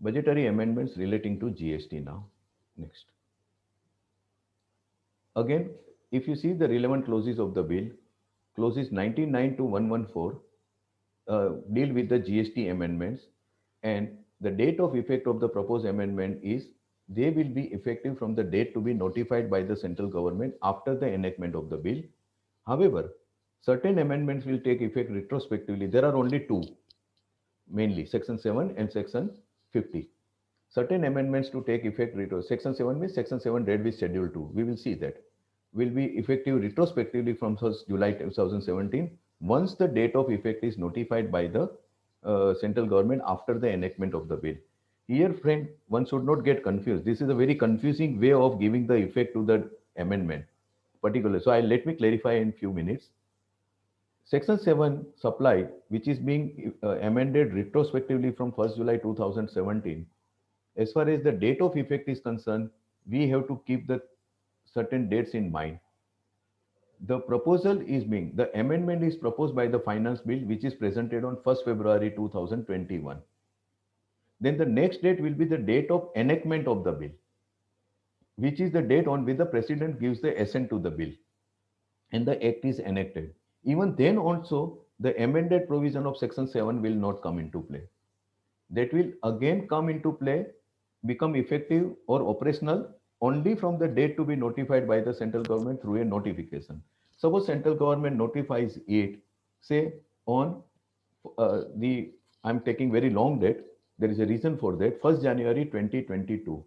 Budgetary amendments relating to GST now. Next. Again, if you see the relevant clauses of the bill, clauses 99 to 114 deal with the GST amendments, and the date of effect of the proposed amendment is they will be effective from the date to be notified by the central government after the enactment of the bill. However, certain amendments will take effect retrospectively. There are only two, mainly Section 7 and Section 50. Certain amendments to take effect Section 7 means Section 7 read with Schedule 2. We will see that will be effective retrospectively from 1st July 2017 once the date of effect is notified by the central government after the enactment of the bill. Here, friend, one should not get confused. This is a very confusing way of giving the effect to the amendment, particularly. So, let me clarify in few minutes. Section 7 supply, which is being amended retrospectively from 1st July 2017, as far as the date of effect is concerned, we have to keep the certain dates in mind. The amendment is proposed by the finance bill, which is presented on 1st February 2021. Then the next date will be the date of enactment of the bill, which is the date on which the president gives the assent to the bill and the act is enacted. Even then also, the amended provision of Section 7 will not come into play. That will again come into play, become effective or operational only from the date to be notified by the central government through a notification. Suppose central government notifies it, say on the, I'm taking very long date, there is a reason for that, 1st January 2022.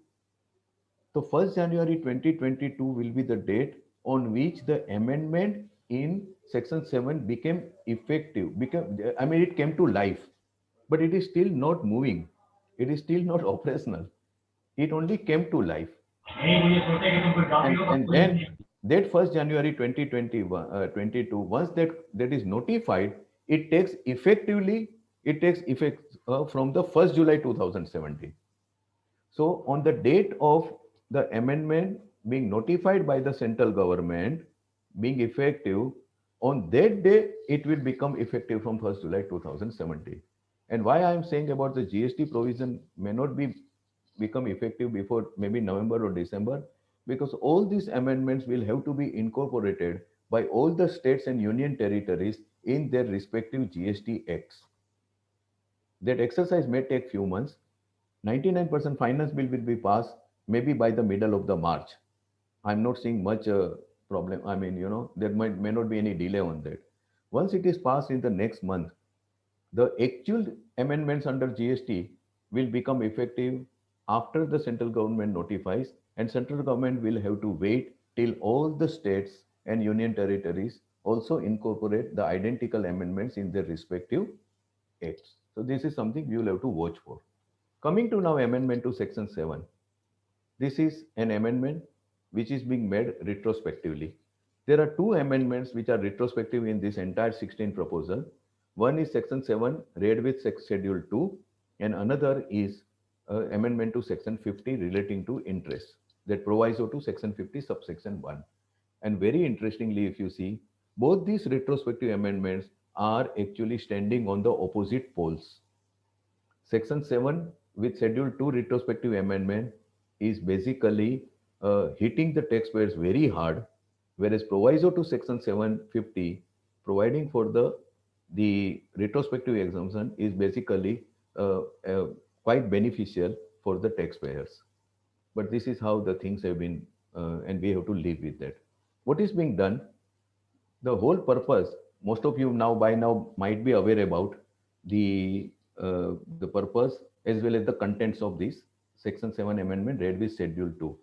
So 1st January 2022 will be the date on which the amendment in Section 7 became effective. It came to life, but it is still not moving. It is still not operational. It only came to life. And then that 1st January 2021, 22, once that is notified, it takes effect from the 1st July 2017. So on the date of the amendment being notified by the central government, being effective, on that day, it will become effective from 1st July 2017. And why I am saying about the GST provision may not be become effective before maybe November or December, because all these amendments will have to be incorporated by all the states and union territories in their respective GST acts. That exercise may take few months. 99% finance bill will be passed maybe by the middle of the March. I'm not seeing much problem. There may not be any delay on that. Once it is passed in the next month, the actual amendments under GST will become effective after the central government notifies, and central government will have to wait till all the states and union territories also incorporate the identical amendments in their respective acts. So this is something we will have to watch for. Coming to now amendment to Section 7. This is an amendment which is being made retrospectively. There are two amendments which are retrospective in this entire 16 proposal. One is Section 7 read with Schedule 2, and another is amendment to Section 50 relating to interest, that proviso to Section 50 subsection 1. And very interestingly, if you see, both these retrospective amendments are actually standing on the opposite poles. Section 7 with Schedule 2 retrospective amendment is basically hitting the taxpayers very hard, whereas proviso to Section 750 providing for the retrospective exemption is basically quite beneficial for the taxpayers. But this is how the things have been, and we have to live with that. What is being done? The whole purpose, most of you now by now might be aware about the purpose as well as the contents of this Section 7 amendment read with Schedule 2.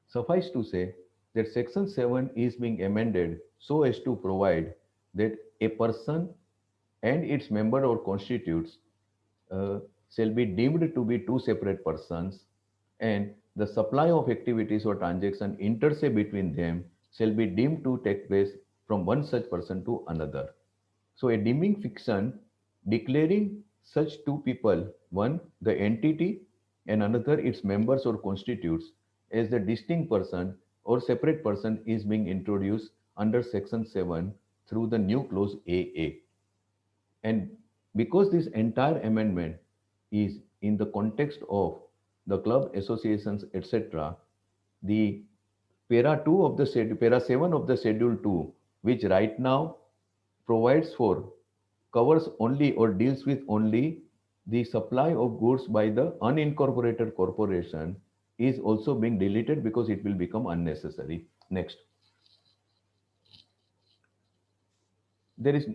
Suffice to say that Section 7 is being amended so as to provide that a person and its member or constitutes uh, shall be deemed to be two separate persons, and the supply of activities or transaction inter se between them shall be deemed to take place from one such person to another. So a deeming fiction declaring such two people, one the entity and another its members or constitutes, as the distinct person or separate person is being introduced under Section 7 through the new clause AA. And because this entire amendment is in the context of the club associations, etc. The para 2 of the schedule, para 7 of the schedule 2, which right now provides for, covers only or deals with only the supply of goods by the unincorporated corporation, is also being deleted because it will become unnecessary. Next, there is,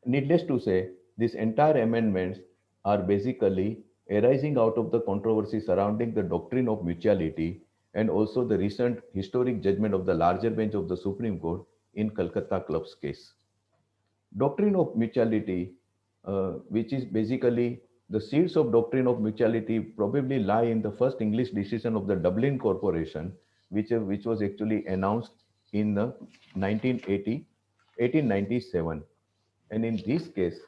needless to say, these entire amendments are basically arising out of the controversy surrounding the doctrine of mutuality and also the recent historic judgment of the larger bench of the Supreme Court in Calcutta Club's case. Doctrine of mutuality, which is basically the seeds of doctrine of mutuality, probably lie in the first English decision of the Dublin Corporation, which was actually announced in the 1980, 1897. And in this case,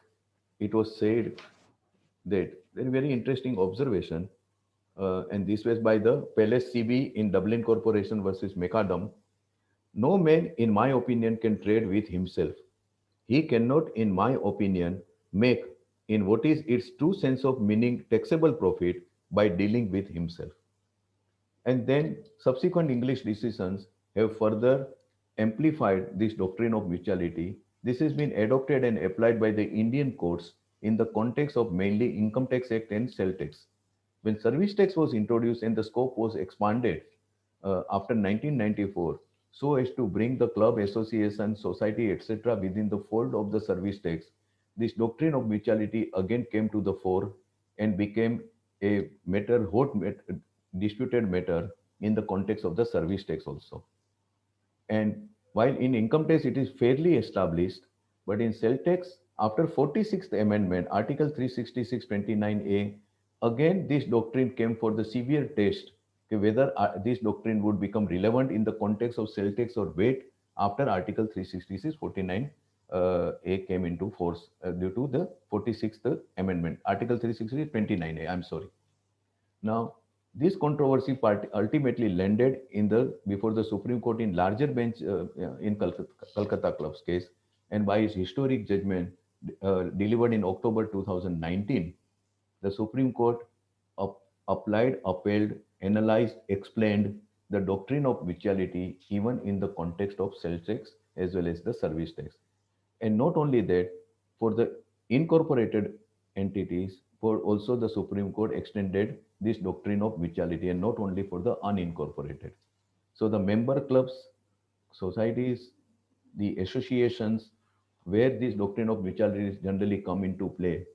it was said that very, very interesting observation, and this was by the Palace CB in Dublin Corporation versus Macadam. No man, in my opinion, can trade with himself. He cannot, in my opinion, make, in what is its true sense of meaning, taxable profit by dealing with himself. And then subsequent English decisions have further amplified this doctrine of mutuality. This has been adopted and applied by the Indian courts in the context of mainly Income Tax Act and Sale Tax. When service tax was introduced and the scope was expanded after 1994, so as to bring the club, association, society, etc. within the fold of the service tax, this doctrine of mutuality again came to the fore and became a disputed matter in the context of the service tax also. And while in income tax it is fairly established, but in sale tax, after 46th Amendment, Article 366(29)(a), again this doctrine came for the severe test, whether this doctrine would become relevant in the context of sale tax or wait after Article 366(49) A came into force due to the 46th Amendment, Article 366(29)(a). I'm sorry. Now, this controversy ultimately landed in the before the Supreme Court in larger bench in Calcutta Club's case, and by its historic judgment delivered in October 2019, the Supreme Court applied, upheld, analyzed, explained the doctrine of mutuality even in the context of sales tax as well as the service tax. And not only that, for the incorporated entities, for also the Supreme Court extended this doctrine of mutuality and not only for the unincorporated. So the member clubs, societies, the associations where this doctrine of mutuality is generally come into play,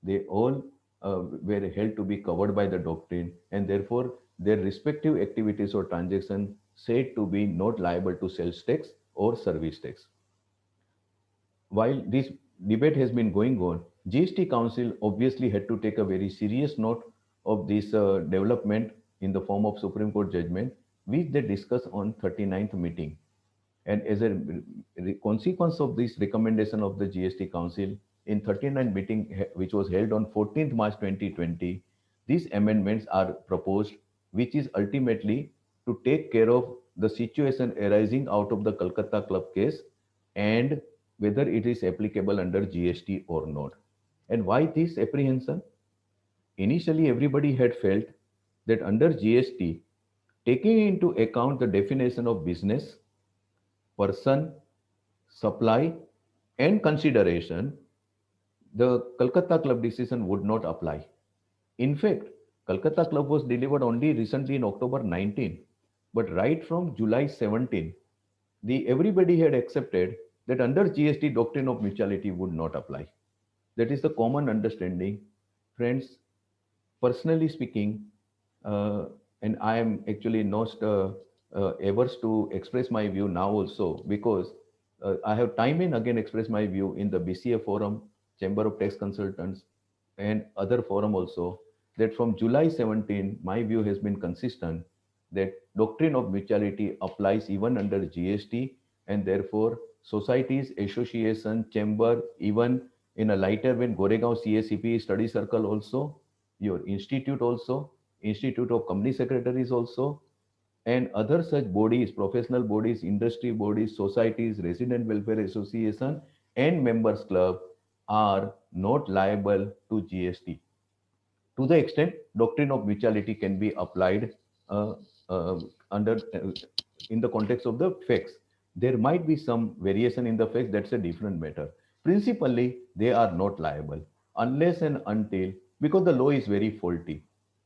they all were held to be covered by the doctrine and therefore their respective activities or transactions said to be not liable to sales tax or service tax. While this debate has been going on, GST Council obviously had to take a very serious note of this development in the form of Supreme Court judgment, which they discussed on 39th meeting. And as a consequence of this recommendation of the GST Council in 39th meeting, which was held on 14th March 2020, these amendments are proposed, which is ultimately to take care of the situation arising out of the Calcutta Club case and whether it is applicable under GST or not. And why this apprehension? Initially, everybody had felt that under GST, taking into account the definition of business, person, supply, and consideration, the Calcutta Club decision would not apply. In fact, Calcutta Club was delivered only recently in October 19, but right from July 17, the everybody had accepted that under GST doctrine of mutuality would not apply. That is the common understanding. Friends, personally speaking, uh, and I am actually not averse to express my view now also because I have time and again expressed my view in the BCA forum, Chamber of Tax Consultants, and other forum also that from July 17, my view has been consistent that doctrine of mutuality applies even under GST and therefore societies, association, chamber, even in a lighter vein, Goregaon CACP study circle also, your institute also, Institute of Company Secretaries also, and other such bodies, professional bodies, industry bodies, societies, resident welfare association, and members club are not liable to GST. To the extent doctrine of mutuality can be applied uh, uh, under in the context of the facts, there might be some variation in the facts. That's a different matter. Principally, they are not liable unless and until, because the law is very faulty.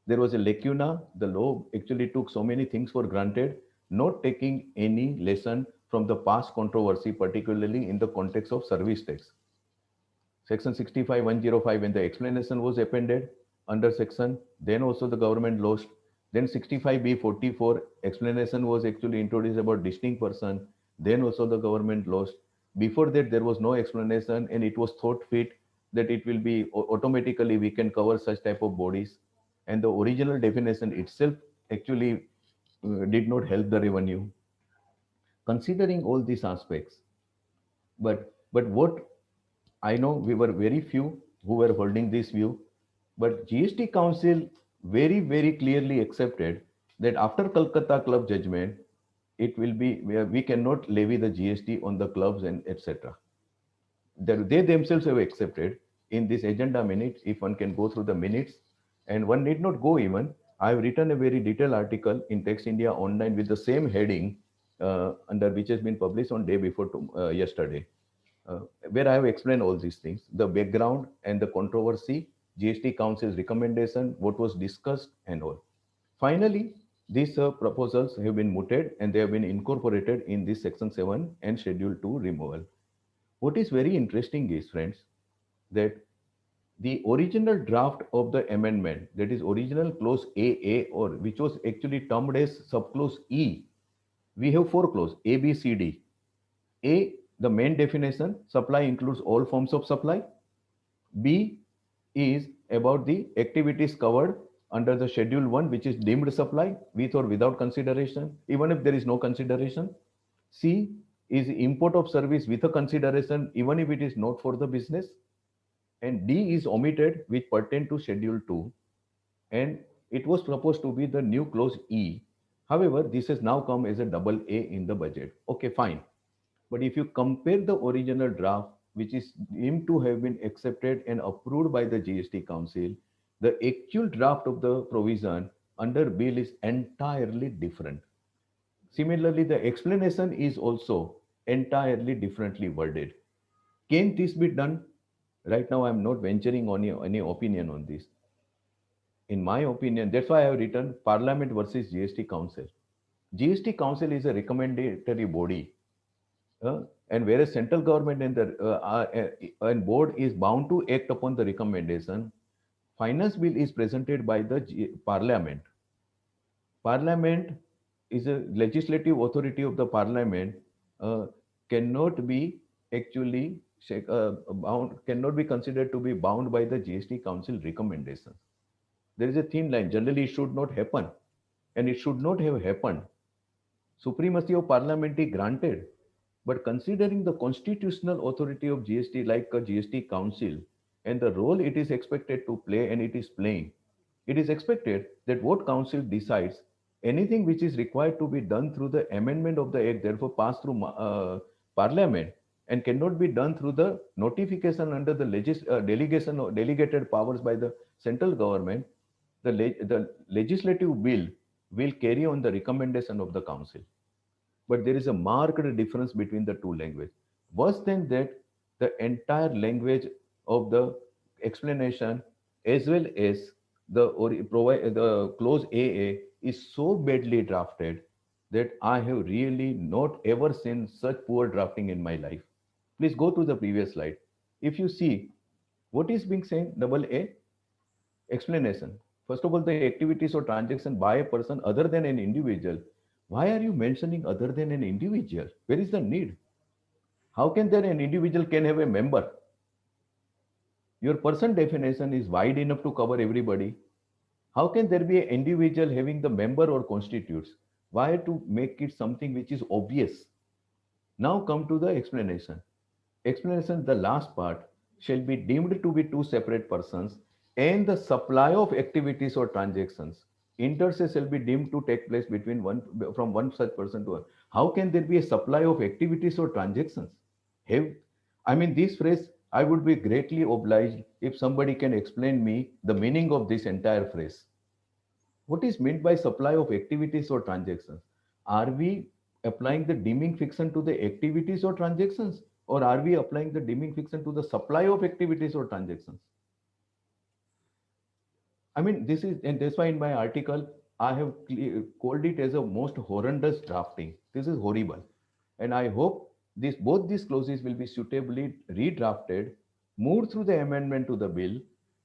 There was a lacuna. The law actually took so many things for granted, not taking any lesson from the past controversy, particularly in the context of service tax. Section 65(105), when the explanation was appended under section, then also the government lost. Then 65B 44 explanation was actually introduced about distinct person. Then also the government lost. Before that, there was no explanation, and it was thought fit that it will be automatically we can cover such type of bodies. And the original definition itself actually did not help the revenue. Considering all these aspects, but what I know, we were very few who were holding this view, but GST Council very clearly accepted that after Calcutta Club judgment, it will be we cannot levy the GST on the clubs and etc. They themselves have accepted in this agenda minute. If one can go through the minutes, and one need not go even. I have written a very detailed article in Text India online with the same heading under which has been published on day before yesterday, uh, where I have explained all these things, the background and the controversy, GST Council's recommendation, what was discussed, and all. Finally, these proposals have been mooted and they have been incorporated in this Section 7 and Schedule 2 removal. What is very interesting is, friends, that the original draft of the amendment, that is original clause AA, or which was actually termed as subclause E, we have four clauses A, B, C, D. A, the main definition, supply includes all forms of supply. B is about the activities covered under the Schedule 1, which is deemed supply with or without consideration, even if there is no consideration. C is import of service with a consideration, even if it is not for the business. And D is omitted, which pertain to Schedule 2. And it was proposed to be the new clause E. However, this has now come as a double A in the budget. Okay, fine. But if you compare the original draft, which is deemed to have been accepted and approved by the GST Council, the actual draft of the provision under bill is entirely different. Similarly, the explanation is also entirely differently worded. Can this be done? Right now, I'm not venturing on any opinion on this. In my opinion, that's why I have written Parliament versus GST Council. GST Council is a recommendatory body, and whereas central government and the and board is bound to act upon the recommendation, finance bill is presented by the Parliament. Parliament is a legislative authority of the Parliament, uh, cannot be actually bound, cannot be considered to be bound by the GST Council recommendations. There is a thin line. Generally, it should not happen, and it should not have happened. Supremacy of parliament is granted, but considering the constitutional authority of GST, like a GST Council, and the role it is expected to play and it is playing, it is expected that what Council decides, anything which is required to be done through the amendment of the Act, therefore pass through Parliament, and cannot be done through the notification under the delegation or delegated powers by the central government, the legislative bill will carry on the recommendation of the Council. But there is a marked difference between the two languages. Worse than that, the entire language of the explanation as well as the clause AA is so badly drafted that I have really not ever seen such poor drafting in my life. Please go to the previous slide. If you see what is being said, double A explanation. First of all, the activities or transaction by a person other than an individual. Why are you mentioning other than an individual? Where is the need? How can there an individual can have a member? Your person definition is wide enough to cover everybody. How can there be an individual having the member or constitutes? Why to make it something which is obvious? Now come to the explanation. Explanation, the last part, shall be deemed to be two separate persons, and the supply of activities or transactions. Inter se shall be deemed to take place between one from one such person to one. How can there be a supply of activities or transactions? Have I mean this phrase? I would be greatly obliged if somebody can explain me the meaning of this entire phrase. What is meant by supply of activities or transactions? Are we applying the deeming fiction to the activities or transactions, or are we applying the deeming fiction to the supply of activities or transactions? I mean, this is, and that's why in my article, I have called it as a most horrendous drafting. This is horrible. And I hope both these clauses will be suitably redrafted, moved through the amendment to the bill,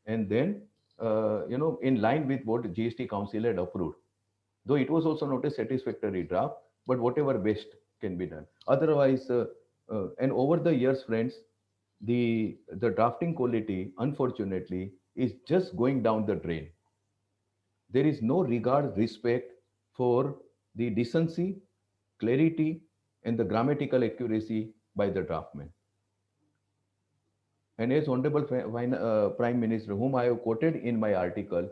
and then, in line with what GST Council had approved. Though it was also not a satisfactory draft, but whatever best can be done. Otherwise, and over the years, friends, the drafting quality, unfortunately, is just going down the drain. There is no regard, respect for the decency, clarity, and the grammatical accuracy by the draftman. And as Honorable Prime Minister, whom I have quoted in my article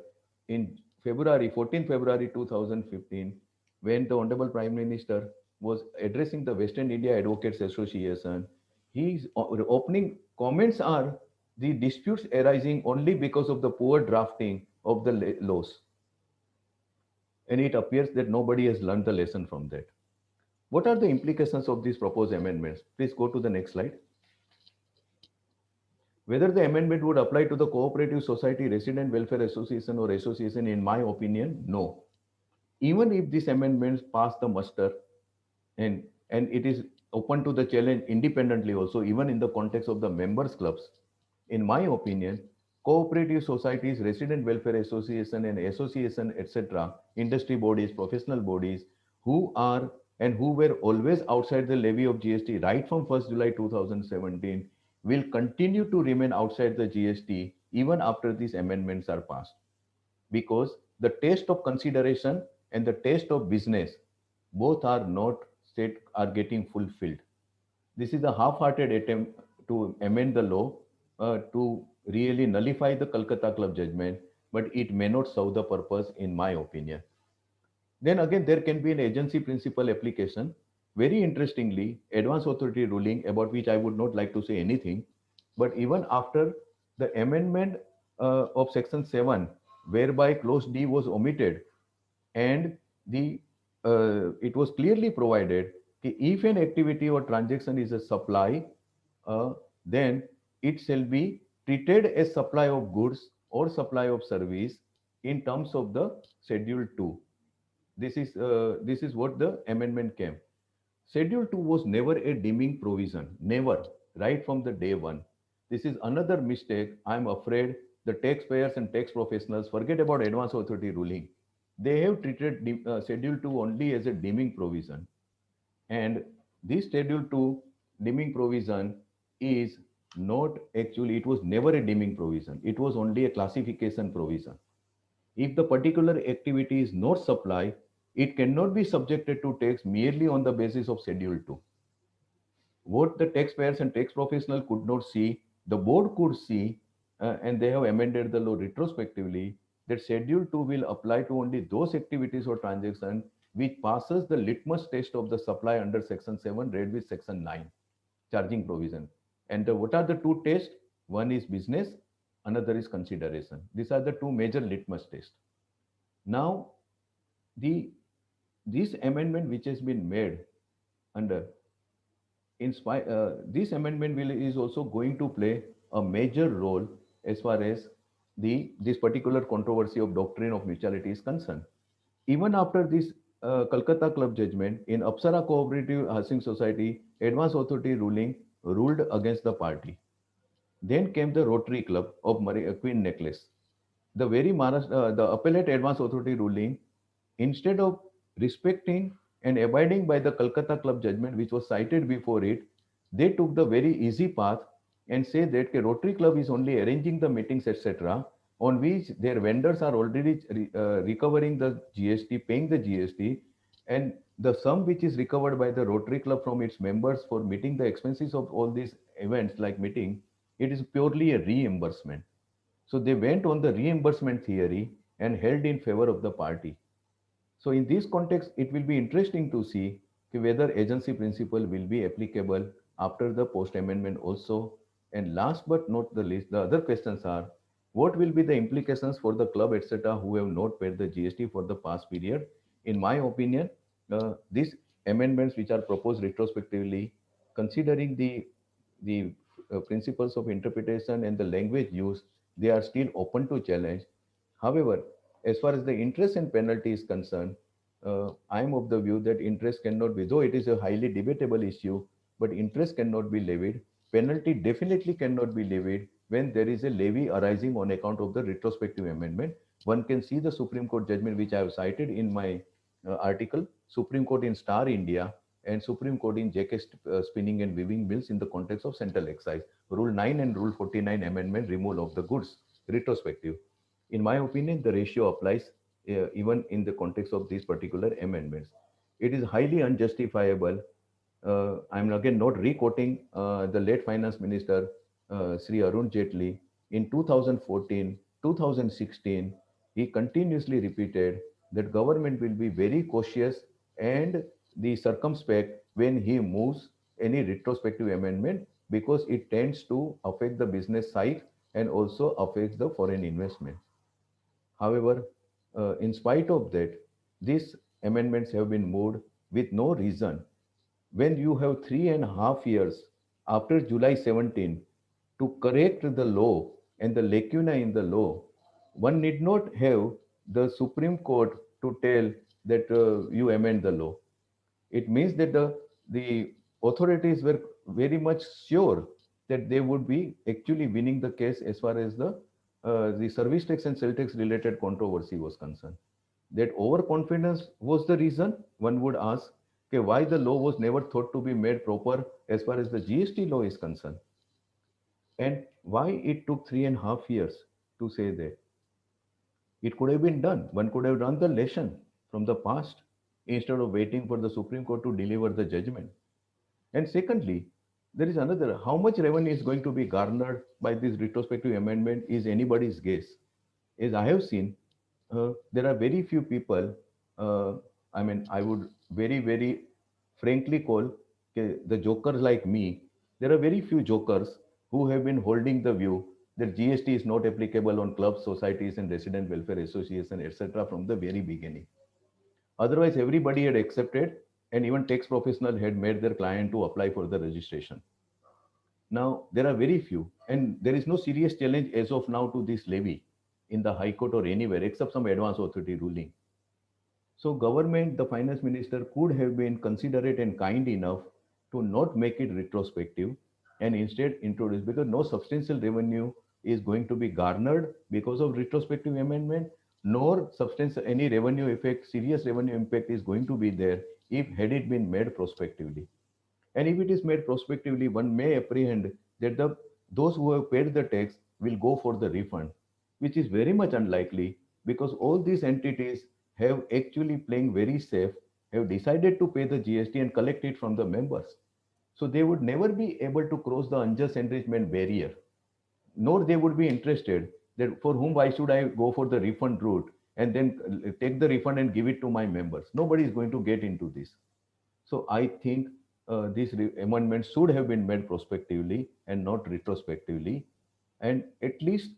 in February, 14 February 2015, when the Honorable Prime Minister was addressing the Western India Advocates Association, his opening comments are the disputes arising only because of the poor drafting of the laws. And it appears that nobody has learned the lesson from that. What are the implications of these proposed amendments? Please go to the next slide. Whether the amendment would apply to the cooperative society, resident welfare association, or association, in my opinion, no. Even if these amendments pass the muster, and it is open to the challenge independently also, even in the context of the members clubs, in my opinion, cooperative societies, resident welfare association and association, etc., industry bodies, professional bodies, who are and who were always outside the levy of GST right from 1st July 2017, will continue to remain outside the GST even after these amendments are passed, because the taste of consideration and the taste of business both are not state are getting fulfilled. This is a half-hearted attempt to amend the law to really nullify the Calcutta Club judgment, but it may not serve the purpose, in my opinion. Then again, there can be an agency principle application. Very interestingly, advance authority ruling, about which I would not like to say anything, but even after the amendment of Section 7, whereby Clause D was omitted, and the it was clearly provided that if an activity or transaction is a supply, uh, then it shall be treated as supply of goods or supply of service in terms of the Schedule 2. This is what the amendment came. Schedule 2 was never a deeming provision, never, right from the day one. This is another mistake. I'm afraid the taxpayers and tax professionals forget about advance authority ruling. They have treated Schedule 2 only as a deeming provision. And this Schedule 2 deeming provision is not actually, it was never a deeming provision. It was only a classification provision. If the particular activity is not supply, it cannot be subjected to tax merely on the basis of Schedule 2. What the taxpayers and tax professional could not see, the board could see, and they have amended the law retrospectively, that Schedule 2 will apply to only those activities or transactions which passes the litmus test of the supply under Section 7 read with Section 9 charging provision. And what are the two tests? One is business, another is consideration. These are the two major litmus tests. Now, the this amendment which has been made under this amendment is also going to play a major role as far as the this particular controversy of doctrine of mutuality is concerned. Even after this Calcutta Club judgment in Apsara Cooperative Housing Society, advance authority ruling ruled against the party. Then came the Rotary Club of Queen Necklace. The appellate advance authority ruling, instead of respecting and abiding by the Calcutta Club judgment, which was cited before it, they took the very easy path and say that the Rotary Club is only arranging the meetings, etc., on which their vendors are already recovering the GST, paying the GST, and the sum which is recovered by the Rotary Club from its members for meeting the expenses of all these events like meeting, it is purely a reimbursement. So they went on the reimbursement theory and held in favor of the party. So in this context, it will be interesting to see whether agency principle will be applicable after the post amendment also, And last but not the least, the other questions are, what will be the implications for the club, etc., who have not paid the GST for the past period? In my opinion, these amendments which are proposed retrospectively, considering the principles of interpretation and the language used, they are still open to challenge. However, as far as the interest and penalty is concerned, I am of the view that interest cannot be, though it is a highly debatable issue, but interest cannot be levied. Penalty definitely cannot be levied when there is a levy arising on account of the retrospective amendment. One can see the Supreme Court judgment which I have cited in my article, Supreme Court in Star India and Supreme Court in JK Spinning and Weaving Mills in the context of central excise. Rule 9 and Rule 49 amendment, removal of the goods, retrospective. In my opinion, the ratio applies even in the context of these particular amendments. It is highly unjustifiable. I'm again not re-quoting the late finance minister, Sri Arun Jaitley. In 2014, 2016, he continuously repeated that government will be very cautious and the circumspect when he moves any retrospective amendment because it tends to affect the business side and also affects the foreign investment. However, in spite of that, these amendments have been moved with no reason. When you have 3.5 years after July 17 to correct the law and the lacuna in the law, one need not have the Supreme Court to tell that you amend the law. It means that the authorities were very much sure that they would be actually winning the case as far as the service tax and sales tax related controversy was concerned. That overconfidence was the reason. One would ask, okay, why the law was never thought to be made proper as far as the GST law is concerned, and why it took 3.5 years to say that. It could have been done. One could have done the lesson from the past instead of waiting for the Supreme Court to deliver the judgment. And secondly, there is another, how much revenue is going to be garnered by this retrospective amendment is anybody's guess. As I have seen, there are very few people, uh, I would very, very frankly call the jokers like me, there are very few jokers who have been holding the view that GST is not applicable on clubs, societies, and resident welfare association, etc., from the very beginning. Otherwise, everybody had accepted, and even tax professional had made their client to apply for the registration. Now, there are very few, and there is no serious challenge as of now to this levy in the High Court or anywhere except some advance authority ruling. So, government, the finance minister could have been considerate and kind enough to not make it retrospective and instead introduce, because no substantial revenue is going to be garnered because of retrospective amendment, nor substantial any revenue effect, serious revenue impact is going to be there if had it been made prospectively. And if it is made prospectively, one may apprehend that those who have paid the tax will go for the refund, which is very much unlikely because all these entities have actually playing very safe, have decided to pay the GST and collect it from the members. So they would never be able to cross the unjust enrichment barrier, nor they would be interested that for whom why should I go for the refund route and then take the refund and give it to my members. Nobody is going to get into this. So I think these amendments should have been made prospectively and not retrospectively. And at least,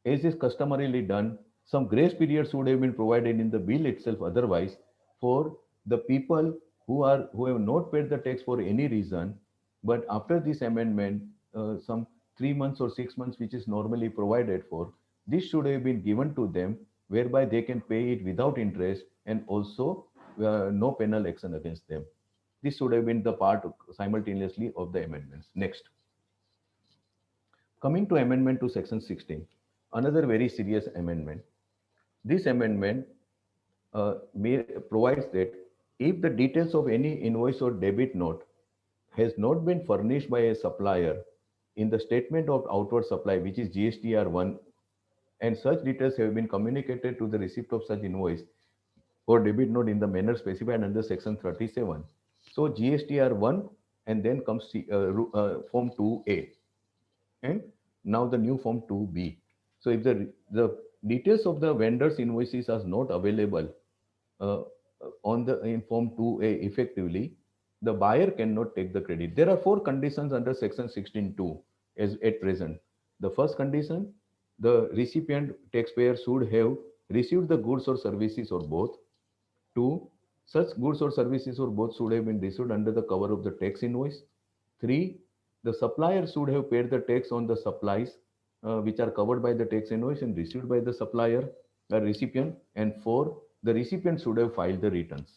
as is customarily done, some grace period should have been provided in the bill itself. Otherwise, for the people who have not paid the tax for any reason, but after this amendment, some 3 months or 6 months, which is normally provided for, this should have been given to them, whereby they can pay it without interest and also no penal action against them. This should have been the part simultaneously of the amendments. Next, coming to amendment to section 16, another very serious amendment. This amendment provides that if the details of any invoice or debit note has not been furnished by a supplier in the statement of outward supply, which is GSTR1, and such details have been communicated to the receipt of such invoice or debit note in the manner specified under section 37. So GSTR1 and then comes form 2A and now the new form 2B. So if the details of the vendor's invoices are not available uh, on the in form 2A effectively, the buyer cannot take the credit. There are four conditions under section 16.2 as at present. The first condition, the recipient taxpayer should have received the goods or services or both. Two, such goods or services or both should have been received under the cover of the tax invoice. Three, the supplier should have paid the tax on the supplies which are covered by the tax invoice and received by the supplier, recipient. And four, the recipient should have filed the returns.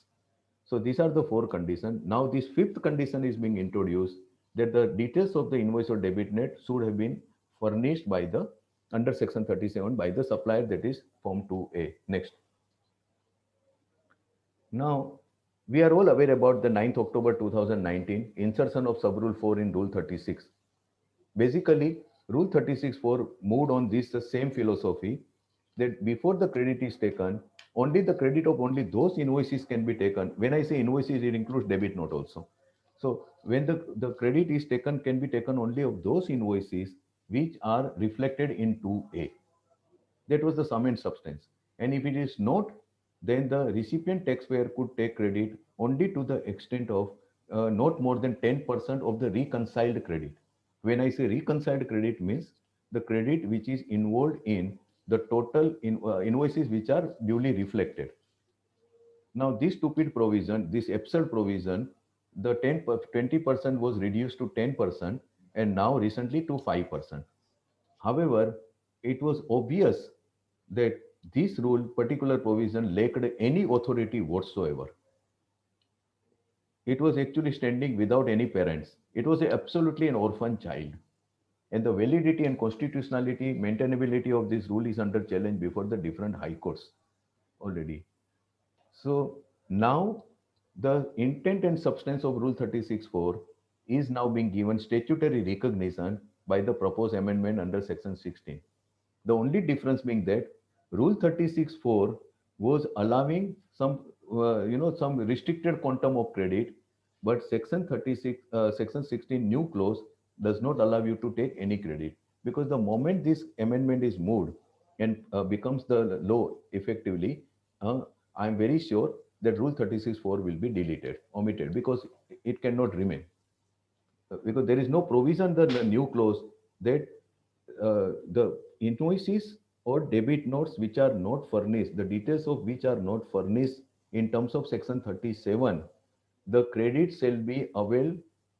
So these are the four conditions. Now this fifth condition is being introduced, that the details of the invoice or debit net should have been furnished by the under section 37 by the supplier, that is form 2A. Next. Now, we are all aware about the 9th October 2019 insertion of sub-rule 4 in Rule 36. Basically, Rule 36.4 moved on this the same philosophy that before the credit is taken, only the credit of only those invoices can be taken. When I say invoices, it includes debit note also. So when the credit is taken, can be taken only of those invoices which are reflected in 2A. That was the sum and substance. And if it is not, then the recipient taxpayer could take credit only to the extent of not more than 10% of the reconciled credit. When I say reconciled credit means the credit which is involved in the total invoices which are duly reflected. Now, this stupid provision, this absurd provision, the 20% was reduced to 10% and now recently to 5%. However, it was obvious that this rule, particular provision, lacked any authority whatsoever. It was actually standing without any parents. It was absolutely an orphan child. And the validity and constitutionality, maintainability of this rule is under challenge before the different high courts already. So now the intent and substance of Rule 36.4 is now being given statutory recognition by the proposed amendment under Section 16. The only difference being that Rule 36.4 was allowing some restricted quantum of credit, but Section 16 new clause does not allow you to take any credit, because the moment this amendment is moved and becomes the law effectively, uh, I am very sure that Rule 36.4 will be deleted, omitted, because it cannot remain. Because there is no provision, the new clause, that the invoices or debit notes which are not furnished, the details of which are not furnished in terms of section 37, the credit shall be availed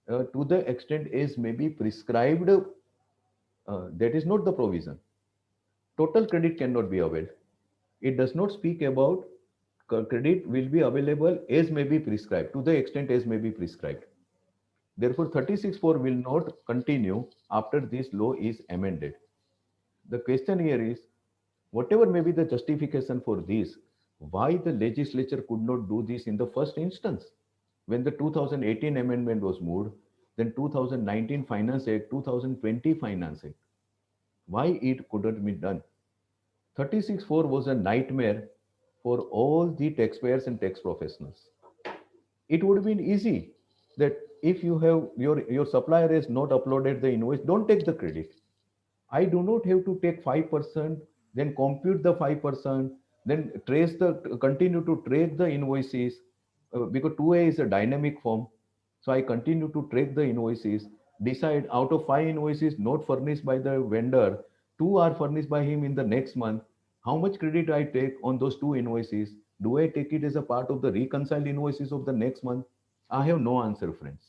to the extent as may be prescribed. That is not the provision. Total credit cannot be availed. It does not speak about credit will be available as may be prescribed, to the extent as may be prescribed. Therefore, 36.4 will not continue after this law is amended. The question here is, whatever may be the justification for this, why the legislature could not do this in the first instance? When the 2018 amendment was moved, then 2019 Finance Act, 2020 Finance Act, why it couldn't be done? 36.4 was a nightmare for all the taxpayers and tax professionals. It would have been easy that if you have your supplier has not uploaded the invoice, don't take the credit. I do not have to take 5%, then compute the 5%, then continue to track the invoices, because 2A is a dynamic form. So I continue to track the invoices, decide out of 5 invoices not furnished by the vendor, 2 are furnished by him in the next month. How much credit I take on those 2 invoices? Do I take it as a part of the reconciled invoices of the next month? I have no answer, friends.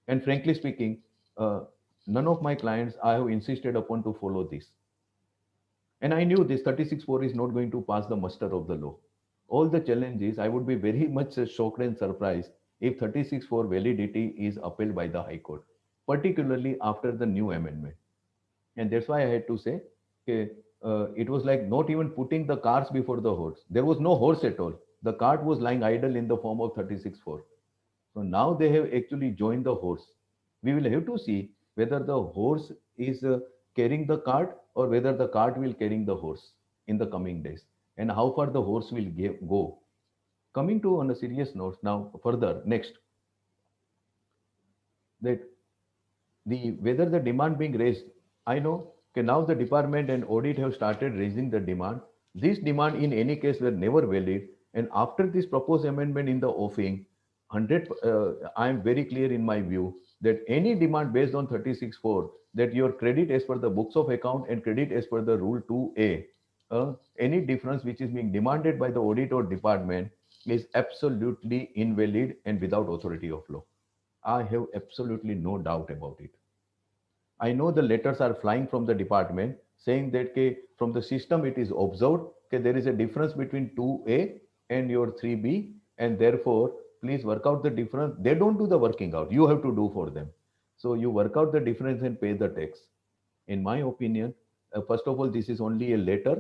And frankly speaking, none of my clients I have insisted upon to follow this. And I knew this 36.4 is not going to pass the muster of the law. All the challenges, I would be very much shocked and surprised if 36.4 validity is upheld by the High Court, particularly after the new amendment. And that's why I had to say, okay, it was like not even putting the carts before the horse. There was no horse at all. The cart was lying idle in the form of 36.4. So now they have actually joined the horse. We will have to see whether the horse is carrying the cart or whether the cart will carrying the horse in the coming days, and how far the horse will go. Coming to on a serious note now further next, that the whether the demand being raised, I know okay, now the department and audit have started raising the demand. This demand in any case were never valid, and after this proposed amendment in the offing 100, I am very clear in my view that any demand based on 36(4), that your credit as per the books of account and credit as per the rule 2A, any difference which is being demanded by the audit or department is absolutely invalid and without authority of law. I have absolutely no doubt about it. I know the letters are flying from the department saying that from the system it is observed there is a difference between 2A and your 3B, and therefore please work out the difference. They don't do the working out. You have to do for them. So you work out the difference and pay the tax. In my opinion, first of all, this is only a letter.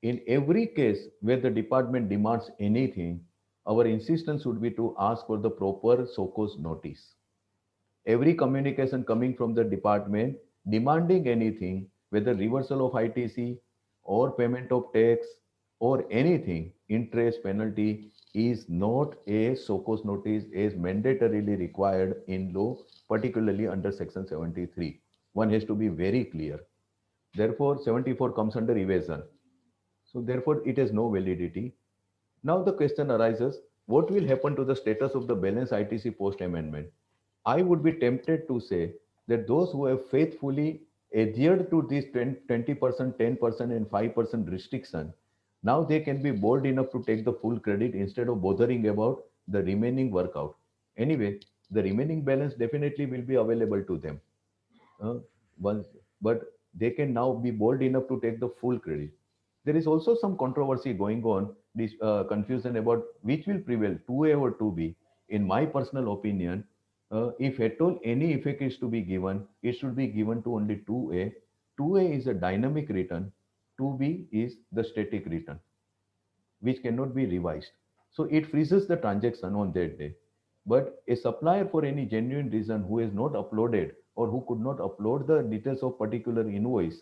In every case where the department demands anything, our insistence would be to ask for the proper SOCOS notice. Every communication coming from the department demanding anything, whether reversal of ITC or payment of tax or anything, interest penalty is not a SOCOS notice as mandatorily required in law, particularly under Section 73. One has to be very clear. Therefore, 74 comes under evasion. So therefore, it has no validity. Now the question arises, what will happen to the status of the balance ITC post amendment? I would be tempted to say that those who have faithfully adhered to this 20%, 10%, and 5% restriction, now they can be bold enough to take the full credit instead of bothering about the remaining workout. Anyway, the remaining balance definitely will be available to them. uh, once, but they can now be bold enough to take the full credit. There is also some controversy going on, this confusion about which will prevail, 2A or 2B. In my personal opinion, if at all any effect is to be given, it should be given to only 2A. 2A is a dynamic return, 2B is the static return which cannot be revised. So it freezes the transaction on that day. But a supplier for any genuine reason who has not uploaded or who could not upload the details of particular invoice,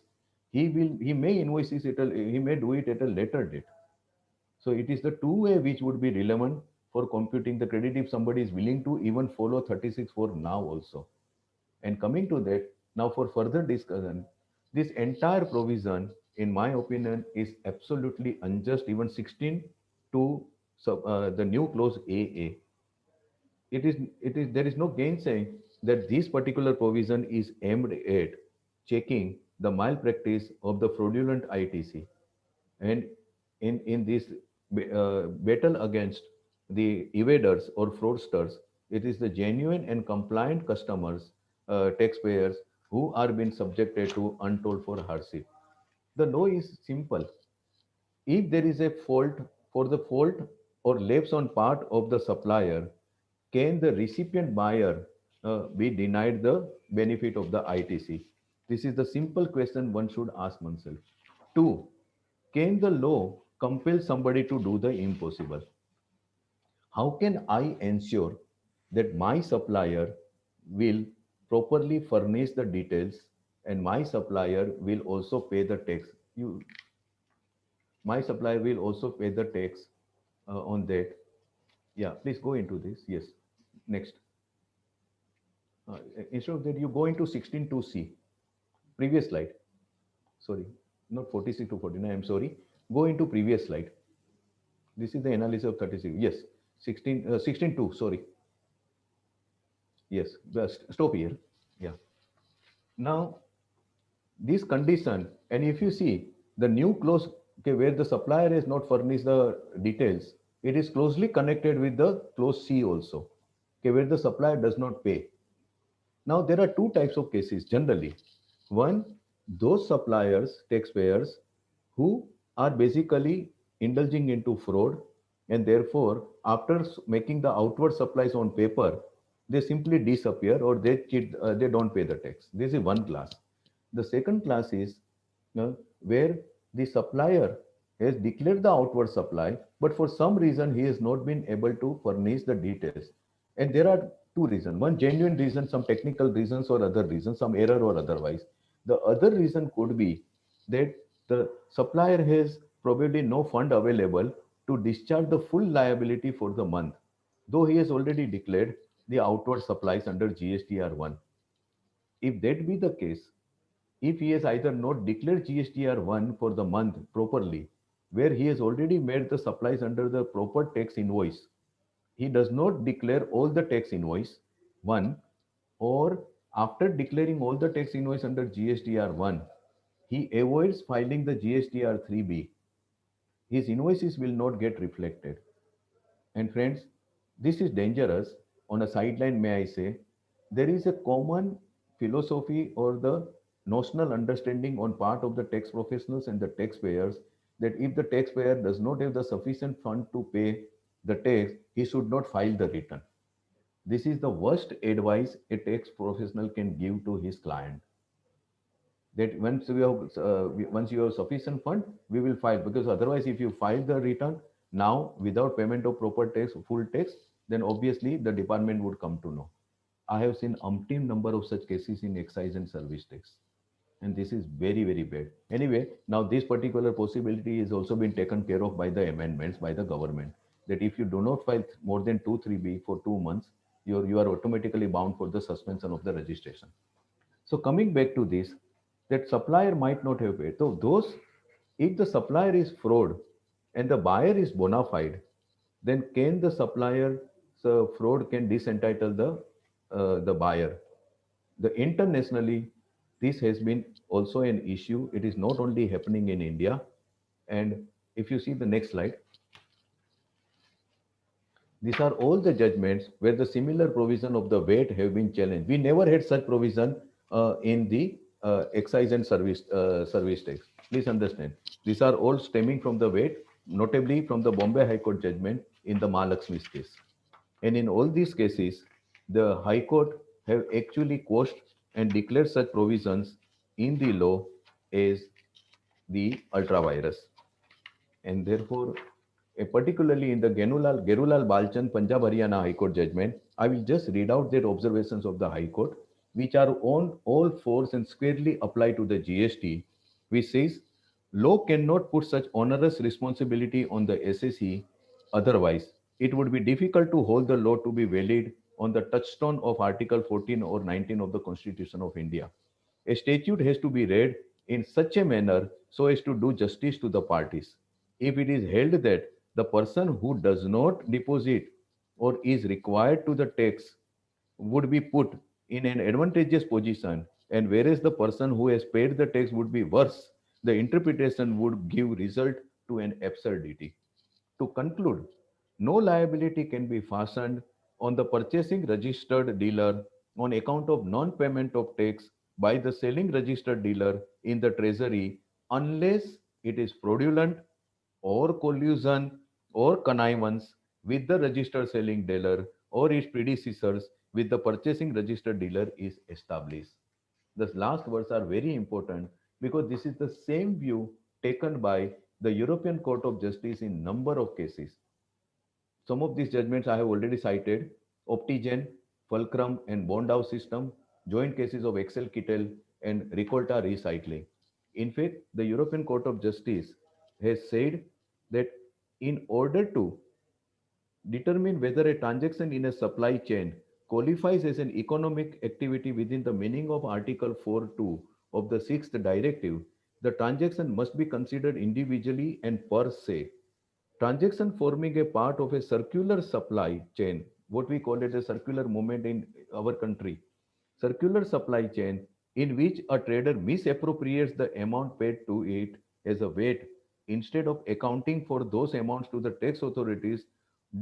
he may invoice it he may do it at a later date. So it is the two-way which would be relevant for computing the credit if somebody is willing to even follow 36(4) now also. And coming to that, now for further discussion, this entire provision, in my opinion, is absolutely unjust. Even 16 to the new clause AA, there is no gainsaying that this particular provision is aimed at checking the malpractice of the fraudulent ITC. And in this battle against the evaders or fraudsters, it is the genuine and compliant customers, taxpayers, who are being subjected to untold for hardship. The law is simple. If there is a fault, for the fault or lapse on part of the supplier, can the recipient buyer be denied the benefit of the ITC? This is the simple question one should ask oneself. Two, can the law compel somebody to do the impossible? How can I ensure that my supplier will properly furnish the details and my supplier will also pay the tax? My supplier will also pay the tax on that. Yeah, please go into this. Yes. Next. Uh, Instead of that, you go into 16 to C. Previous slide. Sorry, not 46 to 49. I'm sorry. Go into previous slide. This is the analysis of 36. Yes, 16 2. Sorry. Yes, just stop here. Yeah. Now, this condition, and if you see the new clause, okay, where the supplier has not furnished the details, it is closely connected with the clause C also, okay, where the supplier does not pay. Now, there are two types of cases generally. One, those suppliers, taxpayers, who are basically indulging into fraud, and therefore, after making the outward supplies on paper, they simply disappear or they cheat, they don't pay the tax. This is one class. The second class is where the supplier has declared the outward supply, but for some reason he has not been able to furnish the details. And there are two reasons: one, genuine reason, some technical reasons or other reasons, some error or otherwise. The other reason could be that the supplier has probably no fund available to discharge the full liability for the month, though he has already declared the outward supplies under GSTR 1. If that be the case, if he has either not declared GSTR 1 for the month properly, where he has already made the supplies under the proper tax invoice, he does not declare all the tax invoice, one, or after declaring all the tax invoice under GSTR 1, he avoids filing the GSTR 3B, his invoices will not get reflected. And friends, this is dangerous. On a sideline, may I say, there is a common philosophy or the notional understanding on part of the tax professionals and the taxpayers that if the taxpayer does not have the sufficient fund to pay the tax, he should not file the return. This is the worst advice a tax professional can give to his client. That once you have sufficient fund, we will file, because otherwise, if you file the return now without payment of proper tax, full tax, then obviously the department would come to know. I have seen umpteen number of such cases in excise and service tax, and this is very, very bad. Anyway, now this particular possibility is also been taken care of by the amendments by the government, that if you do not file more than 2(3)(b) for 2 months, you are automatically bound for the suspension of the registration. So coming back to this, that supplier might not have paid. So those, if the supplier is fraud and the buyer is bona fide, then can the supplier, so fraud can disentitle the buyer. The internationally, this has been also an issue. It is not only happening in India. And if you see the next slide, these are all the judgments where the similar provision of the VAT have been challenged. We never had such provision in the excise and service tax. Please understand, these are all stemming from the VAT, notably from the Bombay High Court judgment in the Mahalakshmi's case. And in all these cases, the High Court have actually quashed and declared such provisions in the law as the ultra virus. And therefore, particularly in the Gerulal Balchand Punjab Haryana High Court judgment, I will just read out their observations of the High Court, which are on all fours and squarely apply to the GST, which says law cannot put such onerous responsibility on the SSE. Otherwise, it would be difficult to hold the law to be valid on the touchstone of Article 14 or 19 of the Constitution of India. A statute has to be read in such a manner so as to do justice to the parties. If it is held that the person who does not deposit or is required to the tax would be put in an advantageous position, and whereas the person who has paid the tax would be worse, the interpretation would give result to an absurdity. To conclude, no liability can be fastened on the purchasing registered dealer on account of non-payment of tax by the selling registered dealer in the treasury unless it is fraudulent or collusion or connivance with the registered selling dealer or its predecessors with the purchasing registered dealer is established. The last words are very important because this is the same view taken by the European Court of Justice in number of cases. Some of these judgments I have already cited: Optigen, Fulcrum, and Bondhouse system, joint cases of Excel Kittel and Ricolta recycling. In fact, the European Court of Justice has said that in order to determine whether a transaction in a supply chain qualifies as an economic activity within the meaning of Article 4.2 of the 6th directive, the transaction must be considered individually and per se. Transaction forming a part of a circular supply chain, what we call it a circular movement in our country, circular supply chain in which a trader misappropriates the amount paid to it as a VAT instead of accounting for those amounts to the tax authorities,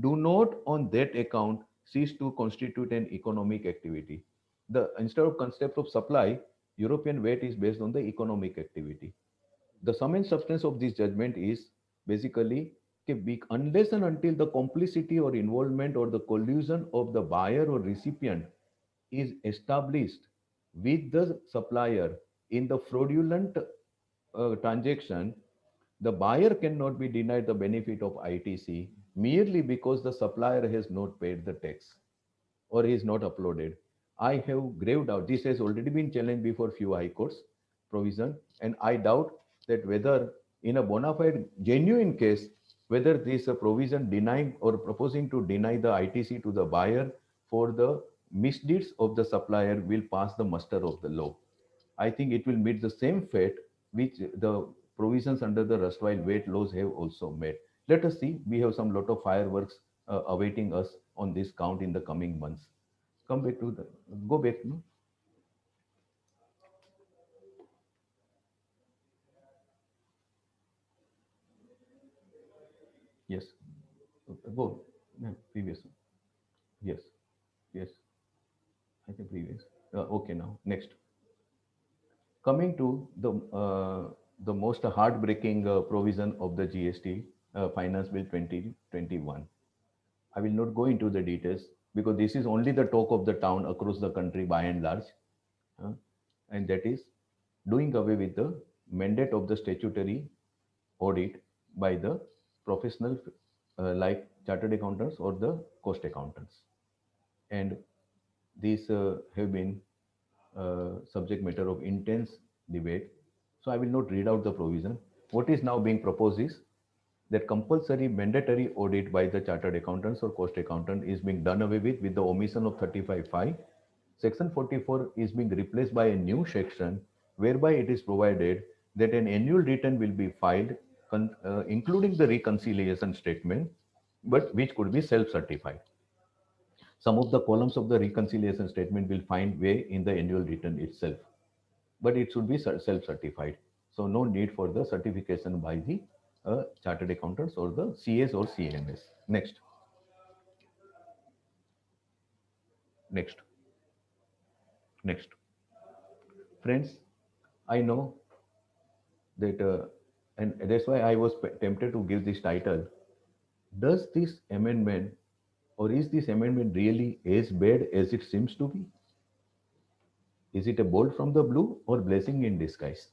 do not on that account cease to constitute an economic activity. The instead of concept of supply, European VAT is based on the economic activity. The sum and substance of this judgment is basically unless and until the complicity or involvement or the collusion of the buyer or recipient is established with the supplier in the fraudulent transaction, the buyer cannot be denied the benefit of ITC merely because the supplier has not paid the tax or is not uploaded. I have grave doubt. This has already been challenged before few high courts provision, and I doubt that whether in a bona fide genuine case, whether this provision denying or proposing to deny the ITC to the buyer for the misdeeds of the supplier will pass the muster of the law. I think it will meet the same fate which the provisions under the erstwhile weight laws have also made. Let us see. We have some lot of fireworks awaiting us on this count in the coming months. Come back to the, go back, no? Yes. Go. Yeah, previous. Yes. Yes. I think previous. Okay, now next. Coming to the most heartbreaking provision of the GST Finance Bill 2021. I will not go into the details because this is only the talk of the town across the country by and large, uh, and that is doing away with the mandate of the statutory audit by the professional like chartered accountants or the cost accountants. And these have been subject matter of intense debate. So I will not read out the provision. What is now being proposed is that compulsory mandatory audit by the chartered accountants or cost accountant is being done away with the omission of 35(5). Section 44 is being replaced by a new section whereby it is provided that an annual return will be filed, including the reconciliation statement, but which could be self-certified. Some of the columns of the reconciliation statement will find way in the annual return itself, but it should be self-certified. So no need for the certification by the chartered accountants or the CS or CMS. Next, next, next. Friends, I know that, and that's why I was tempted to give this title. Does this amendment or is this amendment really as bad as it seems to be? Is it a bolt from the blue or blessing in disguise?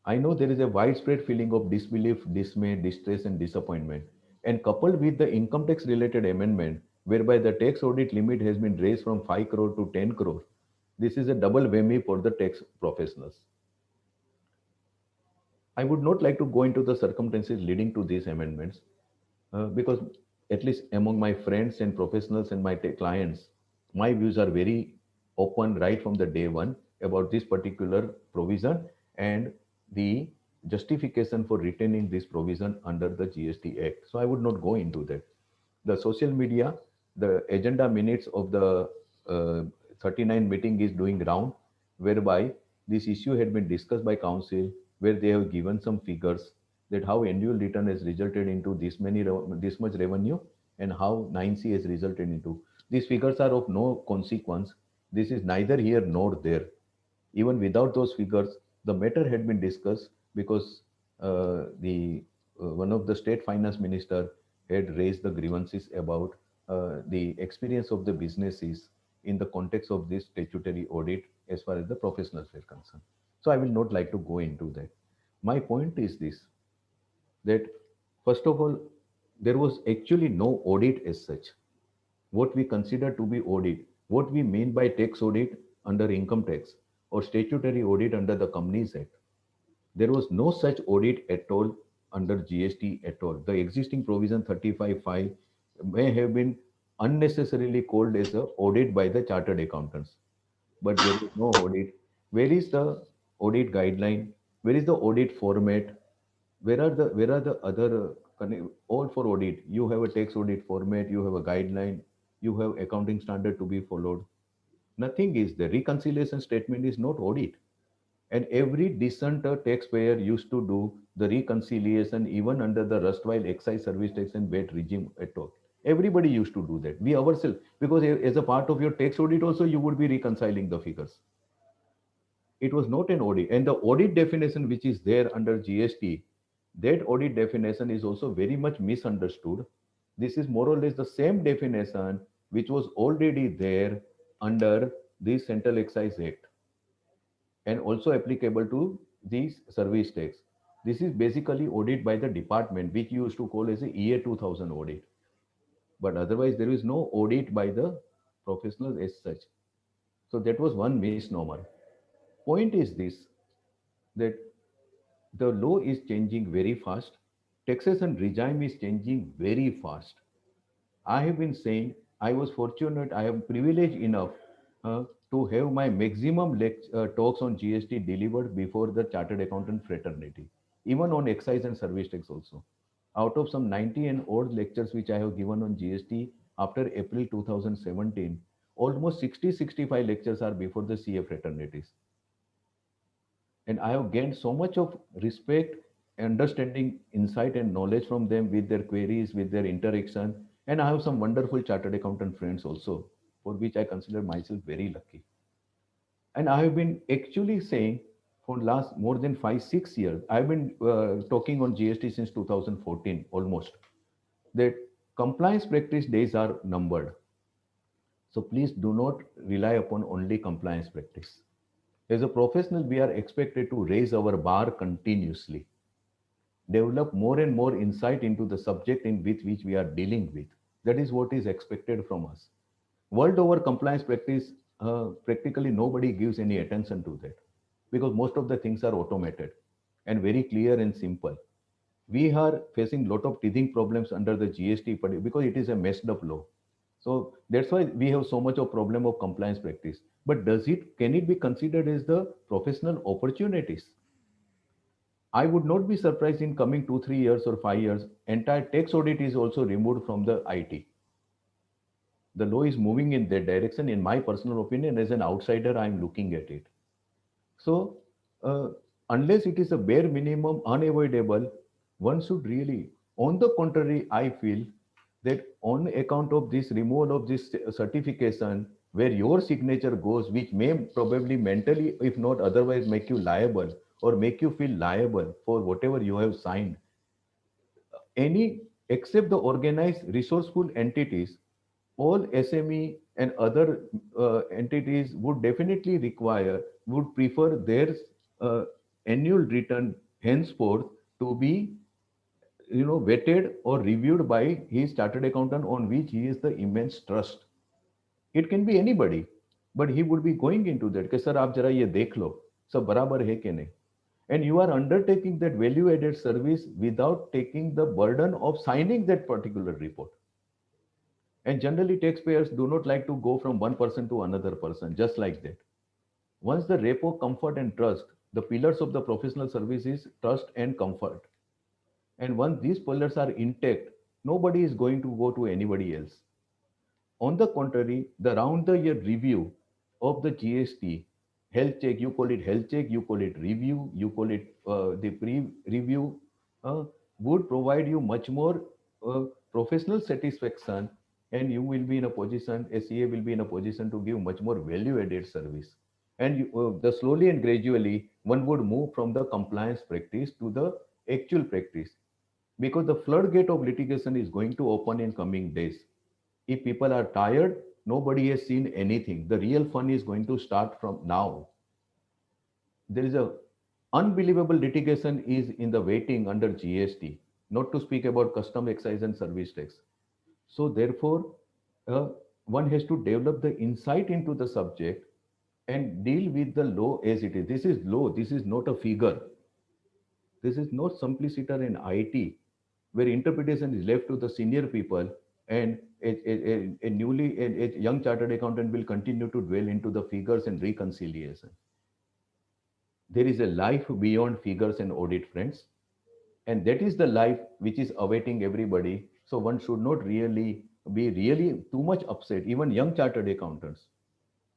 I know there is a widespread feeling of disbelief, dismay, distress, and disappointment. And coupled with the income tax related amendment, whereby the tax audit limit has been raised from 5 crore to 10 crore, this is a double whammy for the tax professionals. I would not like to go into the circumstances leading to these amendments because, at least among my friends and professionals and my clients, my views are very open right from the day one about this particular provision and the justification for retaining this provision under the GST Act. So I would not go into that. The social media, the agenda minutes of the 39 meeting is doing round, whereby this issue had been discussed by council, where they have given some figures that how annual return has resulted into this much revenue and how 9C has resulted into. These figures are of no consequence. This is neither here nor there. Even without those figures, the matter had been discussed because the one of the state finance minister had raised the grievances about the experience of the businesses in the context of this statutory audit as far as the professionals were concerned. So I will not like to go into that. My point is this, that first of all, there was actually no audit as such. What we consider to be audit, what we mean by tax audit under income tax or statutory audit under the Companies Act. There was no such audit at all under GST at all. The existing provision 35(5) may have been unnecessarily called as a audit by the chartered accountants, but there is no audit. Where is the audit guideline? Where is the audit format? Where are the other all for audit? You have a tax audit format, you have a guideline, you have accounting standard to be followed. Nothing is there. Reconciliation statement is not audit. And every decent taxpayer used to do the reconciliation even under the erstwhile excise service tax and VAT regime at all. Everybody used to do that. We ourselves, because as a part of your tax audit also, you would be reconciling the figures. It was not an audit. And the audit definition which is there under GST, that audit definition is also very much misunderstood. This is more or less the same definition which was already there under the Central Excise Act and also applicable to these service tax. This is basically audit by the department, which you used to call as a year 2000 audit. But otherwise, there is no audit by the professionals as such. So that was one misnomer. Point is this, that the law is changing very fast. Taxation regime is changing very fast. I have been saying I was fortunate, I am privileged enough to have my maximum talks on GST delivered before the Chartered Accountant Fraternity, even on excise and service tax also. Out of some 90 and odd lectures which I have given on GST, after April 2017, almost 60-65 lectures are before the CA fraternities. And I have gained so much of respect, understanding, insight, and knowledge from them with their queries, with their interaction. And I have some wonderful chartered accountant friends also, for which I consider myself very lucky. And I have been actually saying for last more than 5-6 years, I've been talking on GST since 2014 almost, that compliance practice days are numbered. So please do not rely upon only compliance practice. As a professional, we are expected to raise our bar continuously, develop more and more insight into the subject in which we are dealing with. That is what is expected from us. World over compliance practice, practically nobody gives any attention to that because most of the things are automated and very clear and simple. We are facing a lot of teething problems under the GST because it is a messed up law. So that's why we have so much of problem of compliance practice. But can it be considered as the professional opportunities? I would not be surprised in coming 2-3 years or 5 years, entire tax audit is also removed from the IT. The law is moving in that direction. In my personal opinion, as an outsider, I'm looking at it. So, uh, unless it is a bare minimum unavoidable, one should really, on the contrary, I feel that on account of this removal of this certification, where your signature goes, which may probably mentally, if not otherwise, make you liable or make you feel liable for whatever you have signed, any except the organized resourceful entities, all SME and other entities would definitely would prefer their uh, annual return henceforth to be, vetted or reviewed by his chartered accountant on which he is the immense trust. It can be anybody, but he would be going into that कि sir आप जरा ये देख लो सब बराबर है कि नहीं. And you are undertaking that value added service without taking the burden of signing that particular report. And generally, taxpayers do not like to go from one person to another person just like that. Once the repo, comfort, and trust, the pillars of the professional service is trust and comfort. And once these pillars are intact, nobody is going to go to anybody else. On the contrary, the round the year review of the GST, health check, you call it health check, you call it review, you call it the pre review, uh, would provide you much more professional satisfaction, and you will be in a position, SEA will be in a position to give much more value added service. And the slowly and gradually, one would move from the compliance practice to the actual practice because the floodgate of litigation is going to open in coming days. If people are tired, nobody has seen anything. The real fun is going to start from now. There is a unbelievable litigation is in the waiting under GST, not to speak about custom excise and service tax. So therefore, uh, one has to develop the insight into the subject and deal with the law as it is. This is law. This is not a figure. This is not simpliciter in IT, where interpretation is left to the senior people, and a young chartered accountant will continue to dwell into the figures and reconciliation. There is a life beyond figures and audit, friends, and that is the life which is awaiting everybody. So one should not really be really too much upset, even young chartered accountants,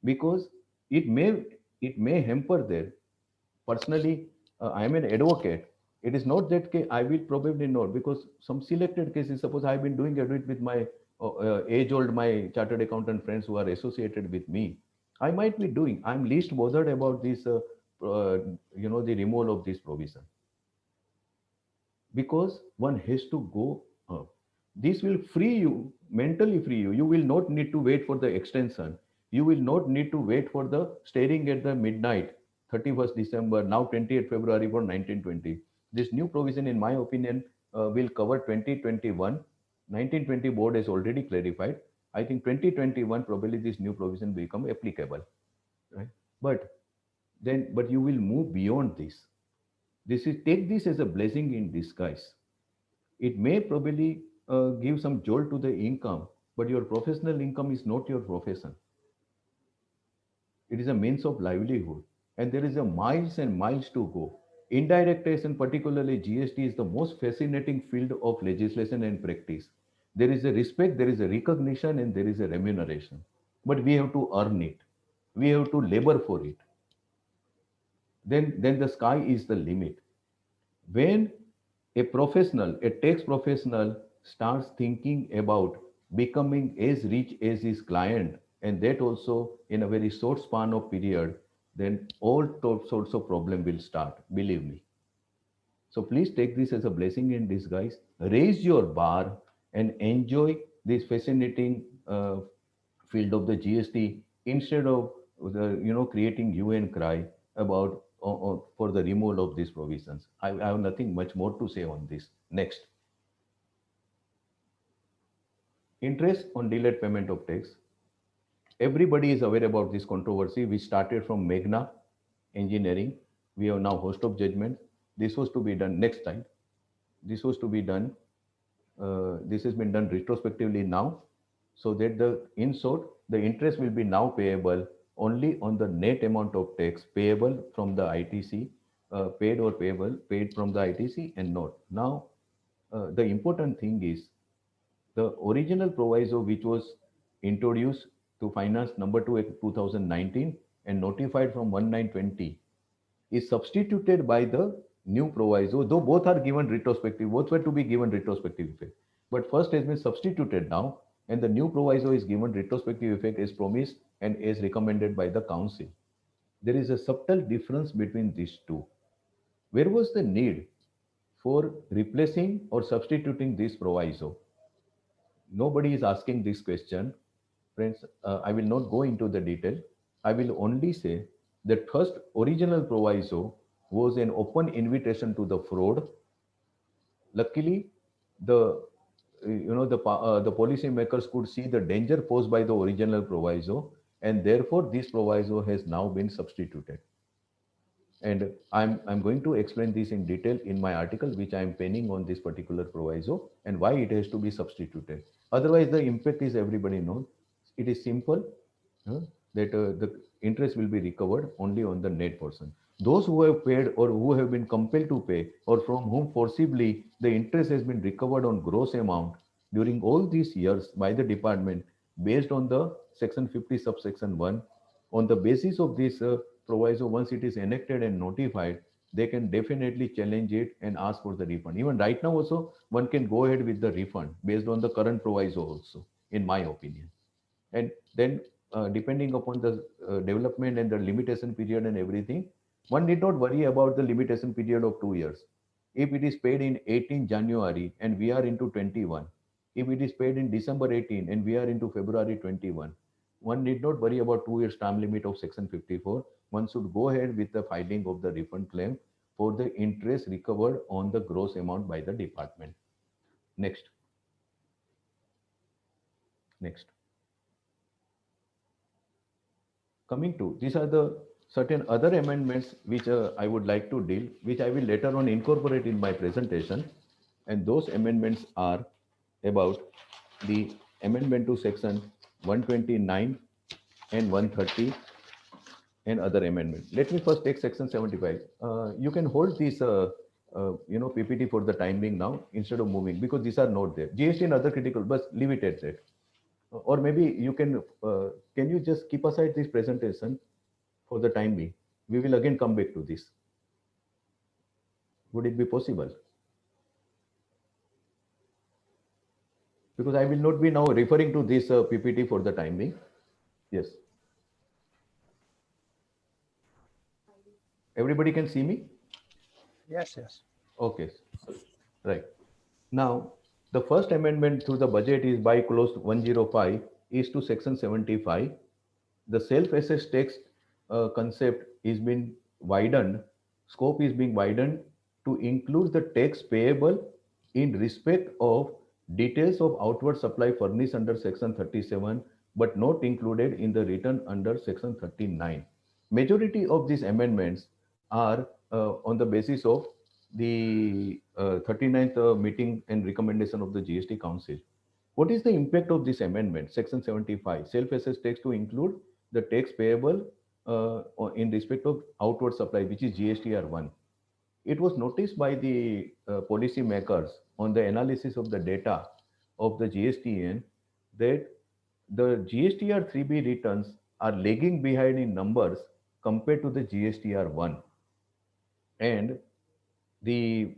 because it may it may hamper their personally. I am an advocate. It is not that I will probably not, because some selected cases, suppose I have been doing audit with my age old, my chartered accountant friends who are associated with me, I might be doing. I'm least bothered about this, uh, the removal of this provision, because one has to go. This will free you, mentally free you. You will not need to wait for the extension. You will not need to wait for the staring at the midnight, 31st December, now 20th February for 1920. This new provision, in my opinion, will cover 2021. 1920 board has already clarified. I think 2021 probably this new provision will become applicable, right? But but you will move beyond this. This is take this as a blessing in disguise. It may probably give some jolt to the income, but your professional income is not your profession. It is a means of livelihood, and there is a miles and miles to go. Indirect tax, and particularly GST, is the most fascinating field of legislation and practice. There is a respect, there is a recognition, and there is a remuneration. But we have to earn it. We have to labor for it. Then the sky is the limit. When a professional, a tax professional, starts thinking about becoming as rich as his client, and that also in a very short span of period, then sorts of problem will start. Believe me. So please take this as a blessing in disguise. Raise your bar and enjoy this fascinating field of the GST instead of creating hue and cry about for the removal of these provisions. I have nothing much more to say on this. Next, interest on delayed payment of tax. Everybody is aware about this controversy, which started from Meghna Engineering. We have now host of judgment. This was to be done next time. This was to be done. This has been done retrospectively now, so that the in short, the interest will be now payable only on the net amount of tax payable from the ITC, paid from the ITC and not. Now, the important thing is the original proviso which was introduced to Finance number 2 2019 and notified from 1920 is substituted by the new proviso, though both are given retrospective, both were to be given retrospective effect. But first has been substituted now, and the new proviso is given retrospective effect as promised and as recommended by the council. There is a subtle difference between these two. Where was the need for replacing or substituting this proviso? Nobody is asking this question. Friends, I will not go into the detail. I will only say that first original proviso was an open invitation to the fraud. Luckily, the policymakers could see the danger posed by the original proviso, and therefore this proviso has now been substituted. And I'm going to explain this in detail in my article, which I'm penning on this particular proviso and why it has to be substituted. Otherwise, the impact is everybody knows. It is simple uh, that the interest will be recovered only on the net portion. Those who have paid or who have been compelled to pay or from whom forcibly the interest has been recovered on gross amount during all these years by the department based on the section 50 subsection 1 on the basis of this proviso, once it is enacted and notified, they can definitely challenge it and ask for the refund. Even right now also, one can go ahead with the refund based on the current proviso also, in my opinion. And then depending upon the development and the limitation period and everything, one need not worry about the limitation period of 2 years. If it is paid in 18 January and we are into 21, if it is paid in December 18 and we are into February 21, one need not worry about 2 years time limit of section 54. One should go ahead with the filing of the refund claim for the interest recovered on the gross amount by the department. Next, next. Coming to these are the certain other amendments which I would like to deal, which I will later on incorporate in my presentation. And those amendments are about the amendment to section 129 and 130 and other amendments. Let me first take section 75. You can hold this PPT for the time being now instead of moving, because these are not there. GST and other critical, but leave it at that. Or maybe you can you just keep aside this presentation for the time being? We will again come back to this. Would it be possible? Because I will not be now referring to this PPT for the time being. Yes. Everybody can see me? Yes, yes. Okay. Right. Now, the first amendment to the budget is by clause 105 is to section 75. The self-assessed tax concept is being widened, scope is being widened to include the tax payable in respect of details of outward supply furnished under section 37 but not included in the return under section 39. Majority of these amendments are on the basis of the 39th meeting and recommendation of the GST Council. What is the impact of this amendment? Section 75, self-assessed tax to include the tax payable in respect of outward supply, which is GSTR1. It was noticed by the policy makers on the analysis of the data of the GSTN that the GSTR 3B returns are lagging behind in numbers compared to the GSTR 1. And the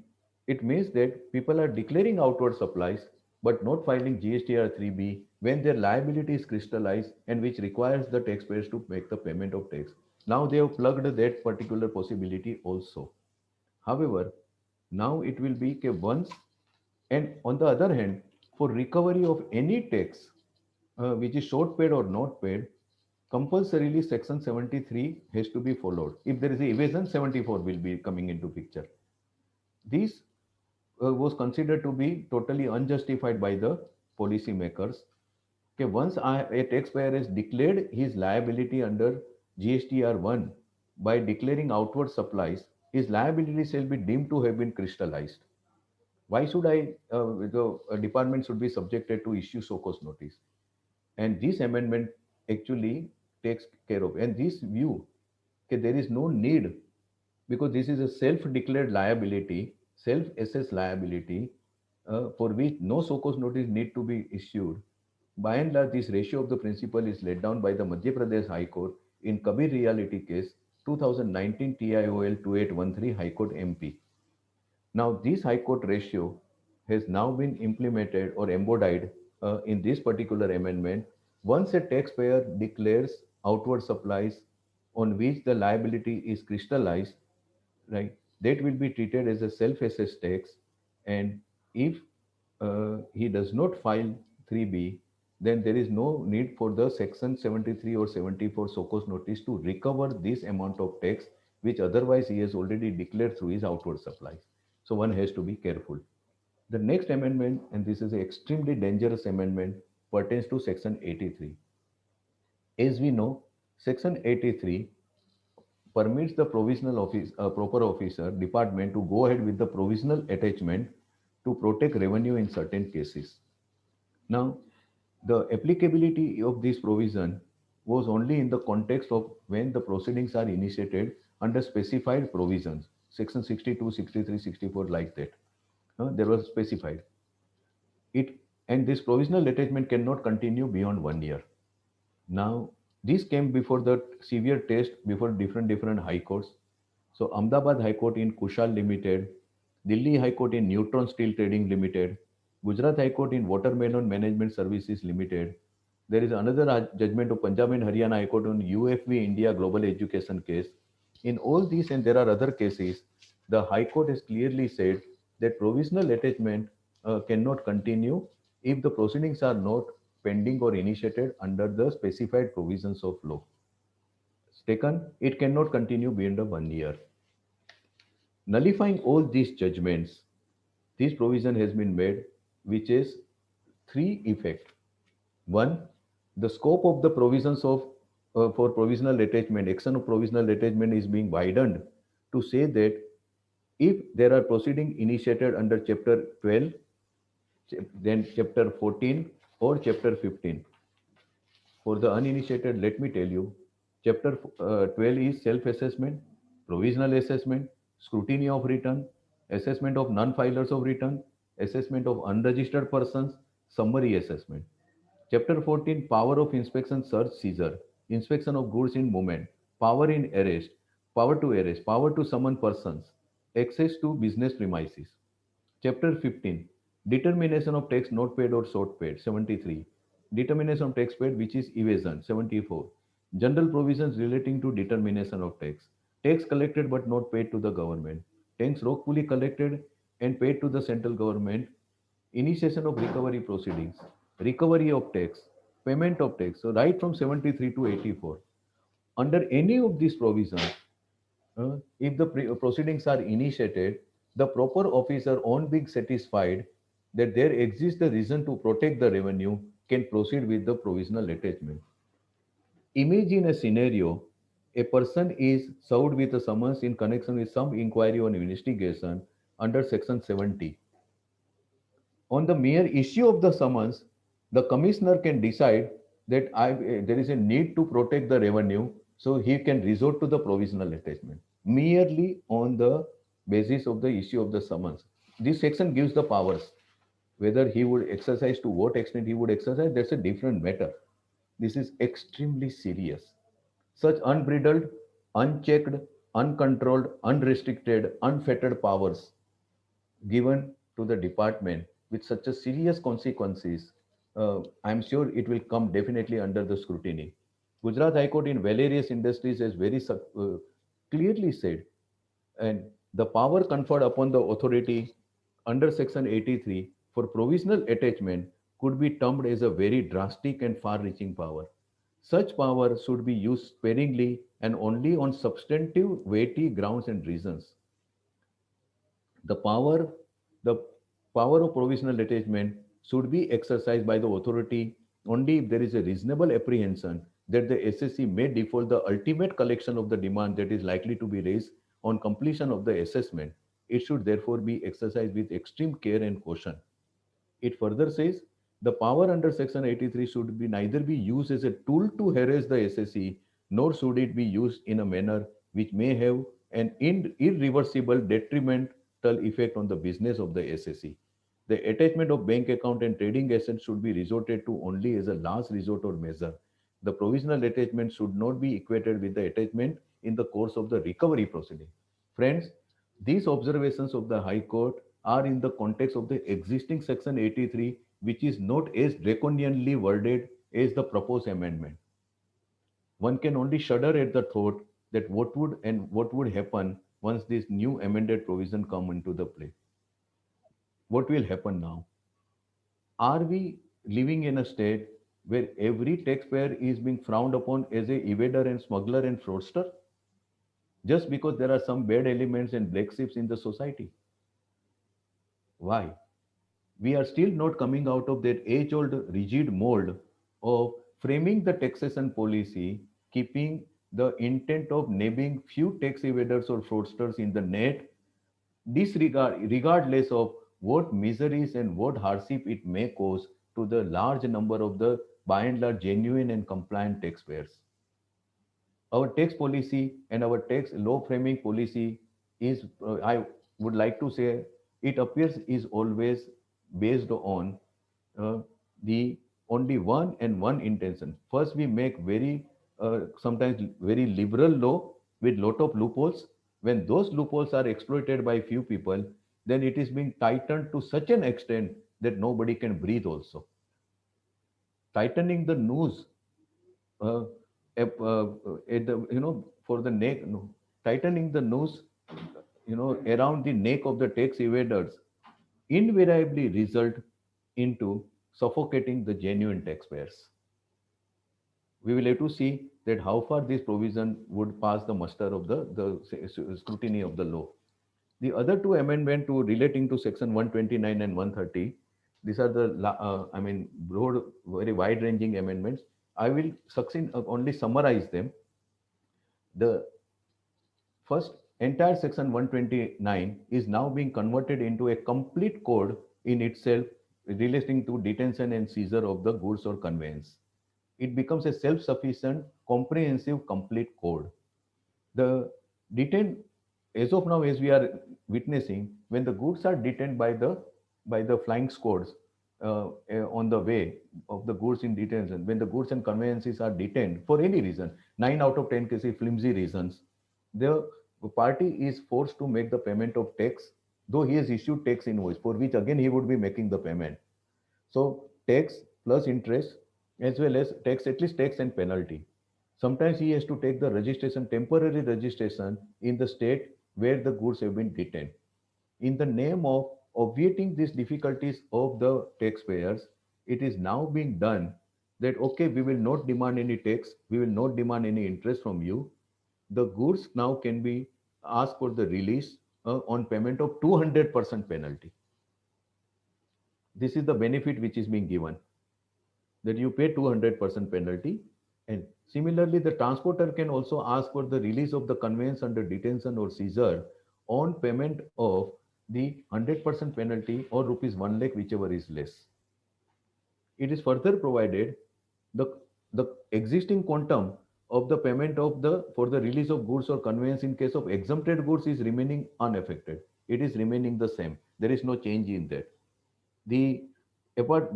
it means that people are declaring outward supplies but not filing GSTR 3B when their liability is crystallized and which requires the taxpayers to make the payment of tax. Now they have plugged that particular possibility also. However, now it will be okay, once, and on the other hand, for recovery of any tax which is short paid or not paid, compulsorily section 73 has to be followed. If there is a evasion, 74 will be coming into picture. This was considered to be totally unjustified by the policymakers. Okay, once a taxpayer has declared his liability under GSTR 1 by declaring outward supplies, his liability shall be deemed to have been crystallized. Why should the department should be subjected to issue so cause notice? And this amendment actually takes care of. And this view, okay, there is no need because this is a self-declared liability, self-assessed liability for which no so cause notice need to be issued. By and large, this ratio of the principle is laid down by the Madhya Pradesh High Court in Kabir Reality case 2019 TIOL 2813 High Court MP. Now, this High Court ratio has now been implemented or embodied in this particular amendment. Once a taxpayer declares outward supplies on which the liability is crystallized, right, that will be treated as a self-assessed tax. And if he does not file 3B, then there is no need for the section 73 or 74 SOCOS notice to recover this amount of tax, which otherwise he has already declared through his outward supplies. So one has to be careful. The next amendment, and this is an extremely dangerous amendment, pertains to section 83. As we know, section 83 permits the provisional office, proper officer department to go ahead with the provisional attachment to protect revenue in certain cases. Now, the applicability of this provision was only in the context of when the proceedings are initiated under specified provisions, section 62, 63, 64, like that. There was specified. It and this provisional attachment cannot continue beyond 1 year. Now, this came before the severe test before different high courts. So, Ahmedabad High Court in Kushal Limited, Delhi High Court in Neutron Steel Trading Limited, Gujarat High Court in Watermelon Management Services Limited. There is another judgment of Punjab and Haryana High Court on UFV India Global Education case. In all these, and there are other cases, the High Court has clearly said that provisional attachment cannot continue if the proceedings are not pending or initiated under the specified provisions of law. Taken, it cannot continue beyond 1 year. Nullifying all these judgments, this provision has been made, which is three effect. One, the scope of the provisions of for provisional attachment, action of provisional attachment is being widened to say that if there are proceeding initiated under chapter 12, then chapter 14 or chapter 15. For the uninitiated, let me tell you, chapter 12 is self-assessment, provisional assessment, scrutiny of return, assessment of non-filers of return, assessment of unregistered persons, summary assessment. Chapter 14, power of inspection, search, seizure, inspection of goods in movement, power in arrest, power to summon persons, access to business premises. Chapter 15, determination of tax not paid or short paid, 73. Determination of tax paid, which is evasion, 74. General provisions relating to determination of tax. Tax collected but not paid to the government. Tax wrongfully collected and paid to the central government. Initiation of recovery proceedings. Recovery of tax. Payment of tax. So right from 73 to 84. Under any of these provisions, if the proceedings are initiated, the proper officer, on being satisfied that there exists the reason to protect the revenue, can proceed with the provisional attachment. Imagine a scenario: a person is served with a summons in connection with some inquiry or investigation under Section 70. On the mere issue of the summons, the commissioner can decide that there is a need to protect the revenue, so he can resort to the provisional attachment merely on the basis of the issue of the summons. This section gives the powers. Whether he would exercise, to what extent he would exercise, that's a different matter. This is extremely serious. Such unbridled, unchecked, uncontrolled, unrestricted, unfettered powers given to the department with such a serious consequences, I'm sure it will come definitely under the scrutiny. Gujarat High Court in Valerius Industries has clearly said, and the power conferred upon the authority under Section 83 for provisional attachment could be termed as a very drastic and far-reaching power. Such power should be used sparingly and only on substantive, weighty grounds and reasons. The power, the power of provisional detachment should be exercised by the authority only if there is a reasonable apprehension that the SSC may default the ultimate collection of the demand that is likely to be raised on completion of the assessment. It should therefore be exercised with extreme care and caution. It further says the power under Section 83 should be neither be used as a tool to harass the SSE, nor should it be used in a manner which may have an irreversible detrimental effect on the business of the SSE. The attachment of bank account and trading assets should be resorted to only as a last resort or measure. The provisional attachment should not be equated with the attachment in the course of the recovery proceeding. Friends, these observations of the High Court are in the context of the existing Section 83, which is not as draconianly worded as the proposed amendment. One can only shudder at the thought that what would happen once this new amended provision come into the play. What will happen now? Are we living in a state where every taxpayer is being frowned upon as a evader and smuggler and fraudster just because there are some bad elements and black sheep in the society? Why? We are still not coming out of that age old rigid mold of framing the taxation policy, keeping the intent of nabbing few tax evaders or fraudsters in the net, regardless of what miseries and what hardship it may cause to the large number of the by and large genuine and compliant taxpayers. Our tax policy and our tax law framing policy is, I would like to say, it appears is always based on uh, the only one and one intention. First, we make very sometimes very liberal law with lot of loopholes. When those loopholes are exploited by few people, then it is being tightened to such an extent that nobody can breathe also. Tightening the noose uh, at the, for the neck, no, tightening the noose, around the neck of the tax evaders invariably result into suffocating the genuine taxpayers. We will have to see that how far this provision would pass the muster of the scrutiny of the law. The other two amendments to relating to section 129 and 130, these are the, I mean, broad, very wide-ranging amendments. I will only summarize them. The first entire section 129 is now being converted into a complete code in itself relating to detention and seizure of the goods or conveyance. It becomes a self-sufficient, comprehensive, complete code. The detained, as of now, as we are witnessing, when the goods are detained by the flying squads on the way of the goods in detention, when the goods and conveyances are detained for any reason, 9 out of 10 cases, flimsy reasons, the party is forced to make the payment of tax, though he has issued tax invoice for which again he would be making the payment. So tax plus interest as well as tax, at least tax and penalty. Sometimes he has to take the registration, temporary registration in the state where the goods have been detained. In the name of obviating these difficulties of the taxpayers, it is now being done that, okay, we will not demand any tax, we will not demand any interest from you. The goods now can be asked for the release on payment of 200% penalty. This is the benefit which is being given, that you pay 200% penalty. And similarly, the transporter can also ask for the release of the conveyance under detention or seizure on payment of the 100% penalty or rupees 1 lakh, whichever is less. It is further provided the, the existing quantum of the payment of the for the release of goods or conveyance in case of exempted goods is remaining unaffected. It is remaining the same. There is no change in that. The Apart,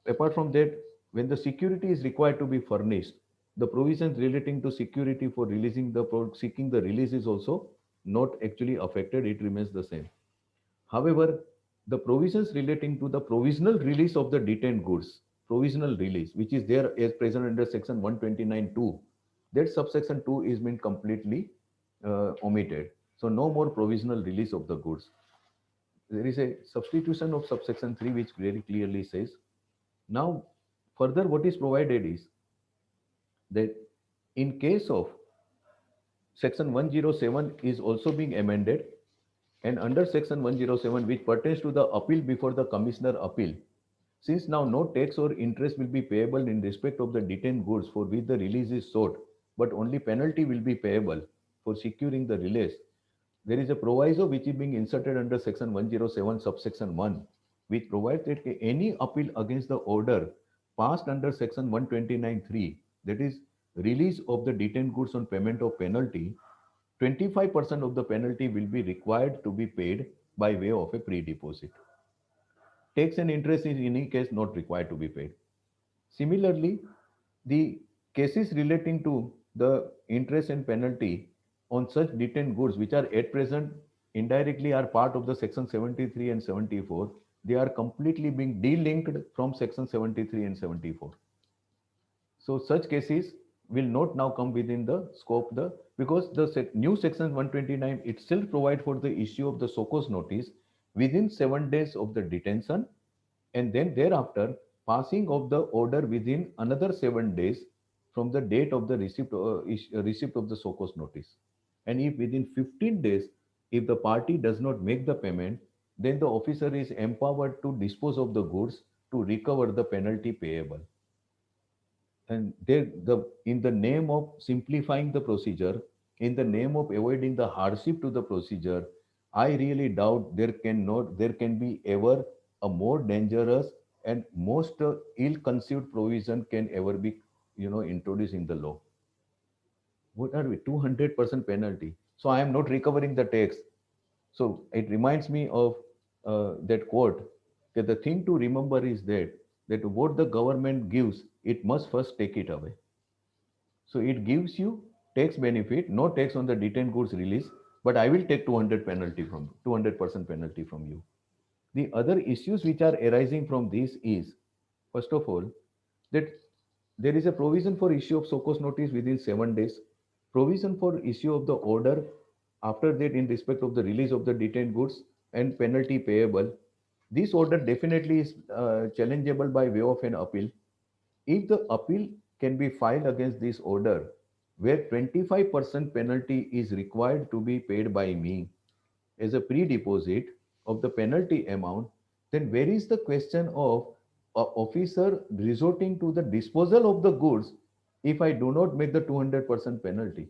apart from that, when the security is required to be furnished, the provisions relating to security for releasing the seeking the release is also not actually affected. It remains the same. However, the provisions relating to the provisional release of the detained goods, provisional release, which is there as present under section 129(2), that subsection 2 is been completely omitted. So no more provisional release of the goods. There is a substitution of subsection 3 which very clearly says, now further what is provided is that in case of section 107 is also being amended, and under section 107 which pertains to the appeal before the commissioner appeal, since now no tax or interest will be payable in respect of the detained goods for which the release is sought, but only penalty will be payable for securing the release, there is a proviso which is being inserted under section 107 subsection 1, which provides that any appeal against the order passed under section 129(3), that is release of the detained goods on payment of penalty, 25% of the penalty will be required to be paid by way of a pre-deposit. Tax and interest is in any case not required to be paid. Similarly, the cases relating to the interest and penalty on such detained goods which are at present indirectly are part of the section 73 and 74, they are completely being delinked from section 73 and 74. So such cases will not now come within the scope the because the new section 129 itself provide for the issue of the SOCOS notice within 7 days of the detention, and then thereafter passing of the order within another 7 days from the date of the receipt of the SOCOS notice. And if within 15 days, if the party does not make the payment, then the officer is empowered to dispose of the goods to recover the penalty payable. And in the name of simplifying the procedure, in the name of avoiding the hardship to the procedure, I really doubt there can be ever a more dangerous and most ill-conceived provision can ever be introduced in the law. What are we, 200% penalty? So I am not recovering the tax. So it reminds me of that quote, that the thing to remember is that what the government gives, it must first take it away. So it gives you tax benefit, no tax on the detained goods release, but I will take 200% penalty from you. The other issues which are arising from this is, first of all, that there is a provision for issue of SOCOS notice within 7 days, provision for issue of the order after that in respect of the release of the detained goods and penalty payable. This order definitely is challengeable by way of an appeal. If the appeal can be filed against this order, where 25% penalty is required to be paid by me as a pre-deposit of the penalty amount, then where is the question of a officer resorting to the disposal of the goods if I do not make the 200% penalty?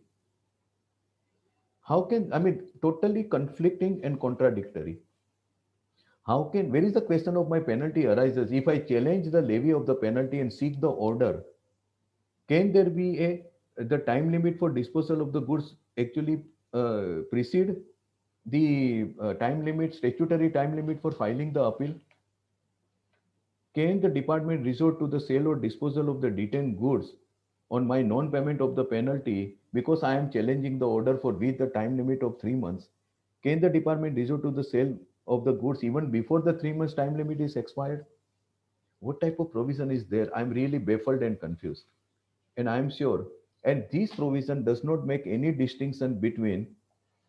How can, I mean, totally conflicting and contradictory. How can, where is the question of my penalty arises if I challenge the levy of the penalty and seek the order? Can there be the time limit for disposal of the goods actually precede the statutory time limit for filing the appeal? Can the department resort to the sale or disposal of the detained goods on my non-payment of the penalty because I am challenging the order for which the time limit of 3 months? Can the department resort to the sale of the goods even before the 3 months time limit is expired? What type of provision is there? I'm really baffled and confused. And I'm sure, and this provision does not make any distinction between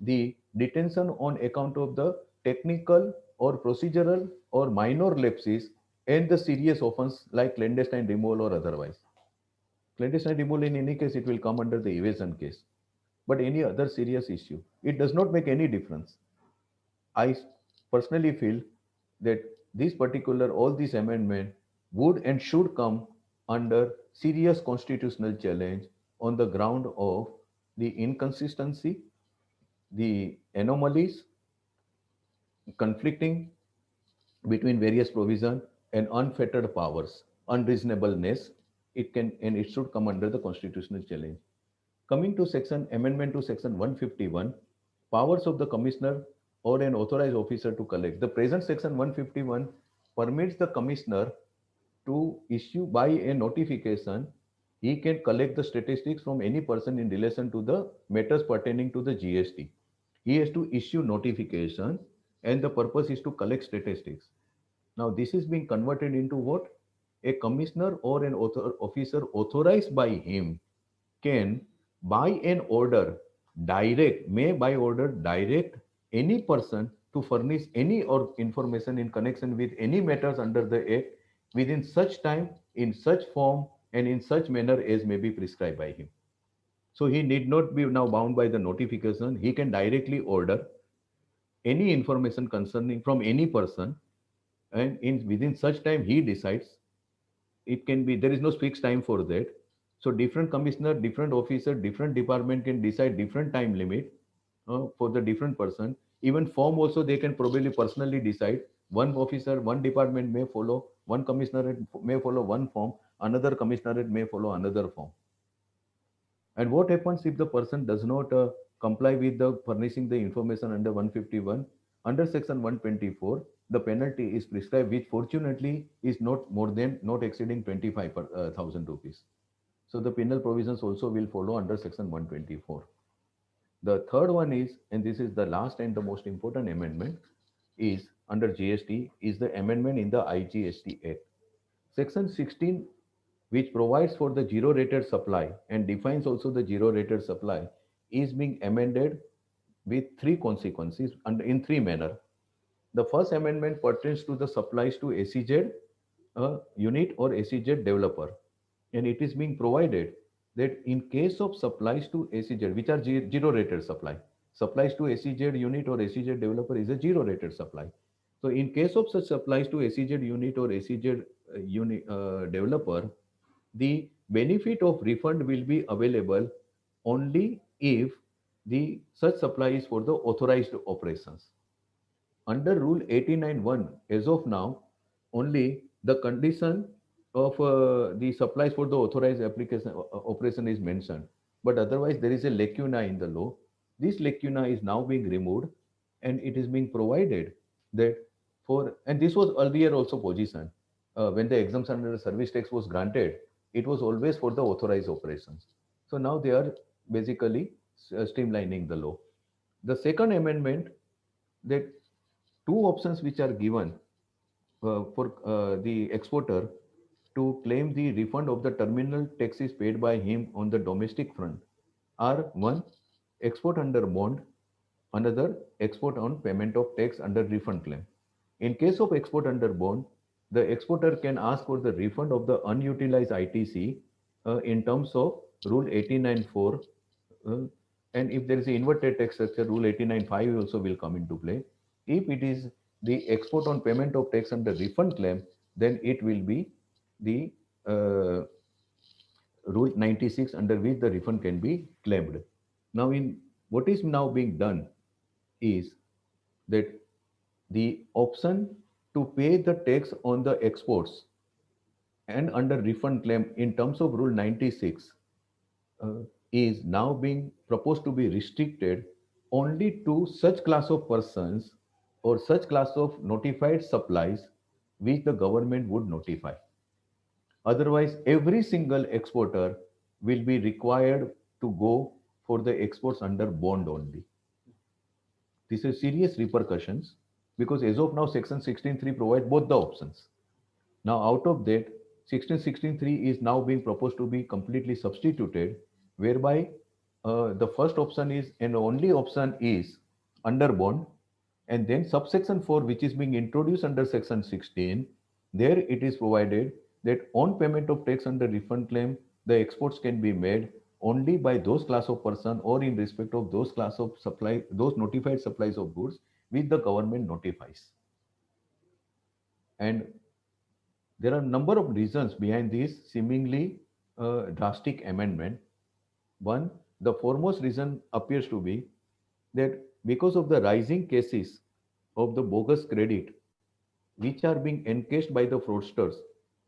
the detention on account of the technical or procedural or minor lapses and the serious offense like clandestine removal or otherwise. Clandestine removal, in any case, it will come under the evasion case. But any other serious issue, it does not make any difference. I personally feel that this particular, all these amendment would and should come under serious constitutional challenge on the ground of the inconsistency, the anomalies, conflicting between various provisions and unfettered powers, unreasonableness. It can and it should come under the constitutional challenge. Coming to section amendment to section 151, powers of the commissioner or an authorized officer to collect. The present section 151 permits the commissioner to issue by a notification. He can collect the statistics from any person in relation to the matters pertaining to the GST. He has to issue notification, and the purpose is to collect statistics. Now, this is being converted into what? A commissioner or an officer authorized by him can, by an order, may by order direct any person to furnish any or information in connection with any matters under the Act within such time, in such form, and in such manner as may be prescribed by him. So he need not be now bound by the notification. He can directly order any information concerning from any person, and in within such time he decides. It can be, there is no fixed time for that. So different commissioner, different officer, different department can decide different time limit for the different person. Even form also they can probably personally decide. One officer, one department may follow, one commissioner may follow one form, another commissioner may follow another form. And what happens if the person does not comply with the furnishing the information under 151? Under section 124, the penalty is prescribed, which fortunately is not more than, not exceeding 25,000 rupees. So the penal provisions also will follow under section 124. The third one is, and this is the last and the most important amendment, is under GST, is the amendment in the IGST Act. Section 16, which provides for the zero rated supply and defines also the zero rated supply, is being amended with three consequences and in three manner. The first amendment pertains to the supplies to SEZ unit or SEZ developer, and it is being provided that in case of supplies to SEZ, which are zero rated supply, supplies to SEZ unit or SEZ developer is a zero rated supply. So in case of such supplies to SEZ unit or SEZ developer, the benefit of refund will be available only if the such supply is for the authorized operations. Under Rule 89.1, as of now, only the condition of the supplies for the authorized application operation is mentioned. But otherwise, there is a lacuna in the law. This lacuna is now being removed, and it is being provided that for, and this was earlier also position, when the exemption under the service tax was granted, it was always for the authorized operations. So now they are basically streamlining the law. The second amendment, that two options which are given for the exporter to claim the refund of the terminal taxes paid by him on the domestic front are: one, export under bond; another, export on payment of tax under refund claim. In case of export under bond, the exporter can ask for the refund of the unutilized ITC in terms of Rule 89.4, uh, and if there is an inverted tax structure, Rule 89.5 also will come into play. If it is the export on payment of tax under refund claim, then it will be the uh, Rule 96, under which the refund can be claimed. Now, in what is now being done is that the option to pay the tax on the exports and under refund claim in terms of Rule 96 uh, is now being proposed to be restricted only to such class of persons or such class of notified supplies which the government would notify. Otherwise, every single exporter will be required to go for the exports under bond only. This is serious repercussions, because as of now, Section 16.3 provides both the options. Now, out of that, 16.16.3 is now being proposed to be completely substituted, whereby the first option is, and only option is, under bond, and then subsection 4, which is being introduced under section 16, there it is provided that on payment of tax under refund claim, the exports can be made only by those class of person or in respect of those class of supply, those notified supplies of goods which the government notifies. And there are a number of reasons behind this seemingly drastic amendment. One, the foremost reason appears to be that because of the rising cases of the bogus credit, which are being encashed by the fraudsters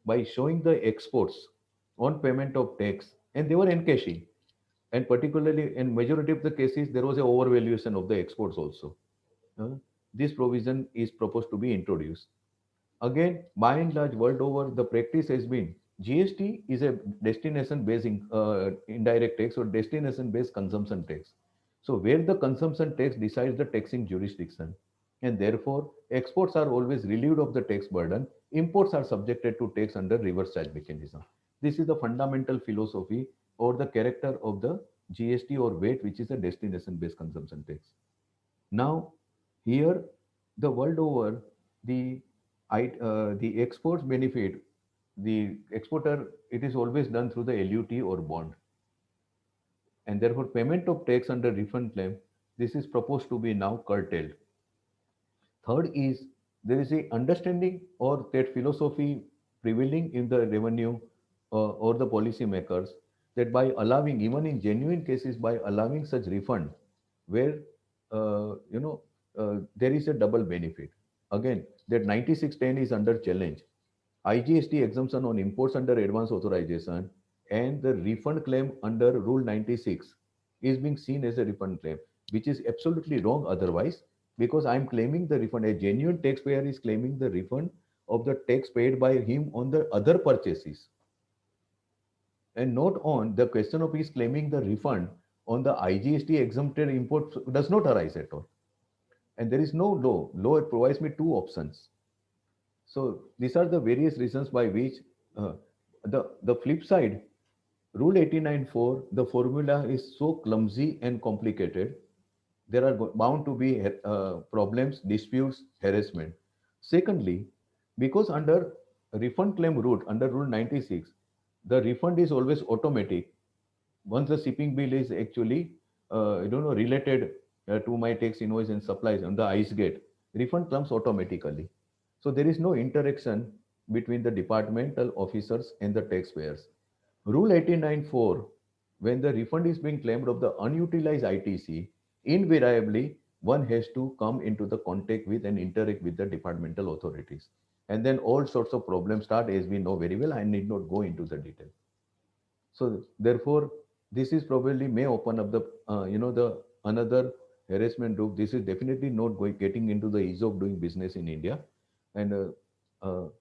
by showing the exports on payment of tax, and they were encashing, and particularly in majority of the cases, there was a overvaluation of the exports also. Uh, this provision is proposed to be introduced. Again, by and large, world over, the practice has been GST is a destination-based indirect tax or destination-based consumption tax. So, where the consumption tax decides the taxing jurisdiction, and therefore exports are always relieved of the tax burden, imports are subjected to tax under reverse charge mechanism. This is the fundamental philosophy or the character of the GST or VAT, which is a destination-based consumption tax. Now, here, the world over, the the exports benefit the exporter. It is always done through the LUT or bond, and therefore payment of tax under refund claim. This is proposed to be now curtailed. Third is there is a understanding or that philosophy prevailing in the revenue or the policy makers that by allowing, even in genuine cases, by allowing such refund, where there is a double benefit. Again, that 9610 is under challenge. IGST exemption on imports under advance authorization and the refund claim under Rule 96 is being seen as a refund claim, which is absolutely wrong otherwise, because I am claiming the refund. A genuine taxpayer is claiming the refund of the tax paid by him on the other purchases, and not on the question of his claiming the refund on the IGST exempted import does not arise at all. And there is no law. Law provides me two options. So these are the various reasons by which uh, the flip side, Rule 89.4, the formula is so clumsy and complicated. There are bound to be problems, disputes, harassment. Secondly, because under refund claim route under Rule 96, the refund is always automatic. Once the shipping bill is actually, related to my tax invoice and supplies on the ICE gate, refund comes automatically. So there is no interaction between the departmental officers and the taxpayers. Rule 89.4, when the refund is being claimed of the unutilized ITC, invariably one has to come into the contact with and interact with the departmental authorities. And then all sorts of problems start, as we know very well. I need not go into the detail. So therefore, this is probably may open up the the another harassment group. This is definitely not going getting into the ease of doing business in India, and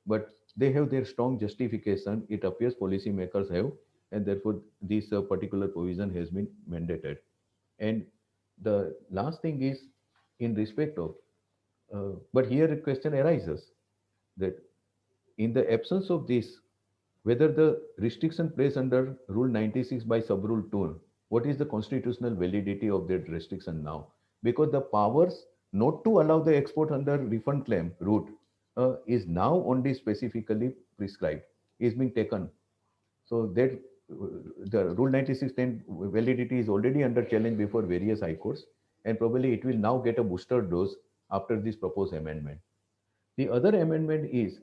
but they have their strong justification. It appears policymakers have, and therefore this particular provision has been mandated. And the last thing is in respect of, but here a question arises that in the absence of this, whether the restriction placed under Rule 96 by Sub-Rule 2, what is the constitutional validity of that restriction now? Because the powers not to allow the export under refund claim route is now only specifically prescribed, is being taken. So that the Rule 9610 validity is already under challenge before various high courts, and probably it will now get a booster dose after this proposed amendment. The other amendment is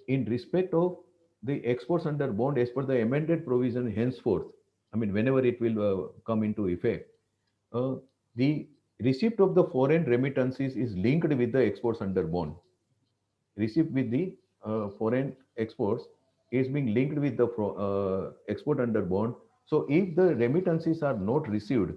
in respect of the exports under bond as per the amended provision henceforth. I mean, whenever it will come into effect, uh, the receipt of the foreign remittances is linked with the exports under bond. Receipt with the foreign exports is being linked with the export under bond. So, if the remittances are not received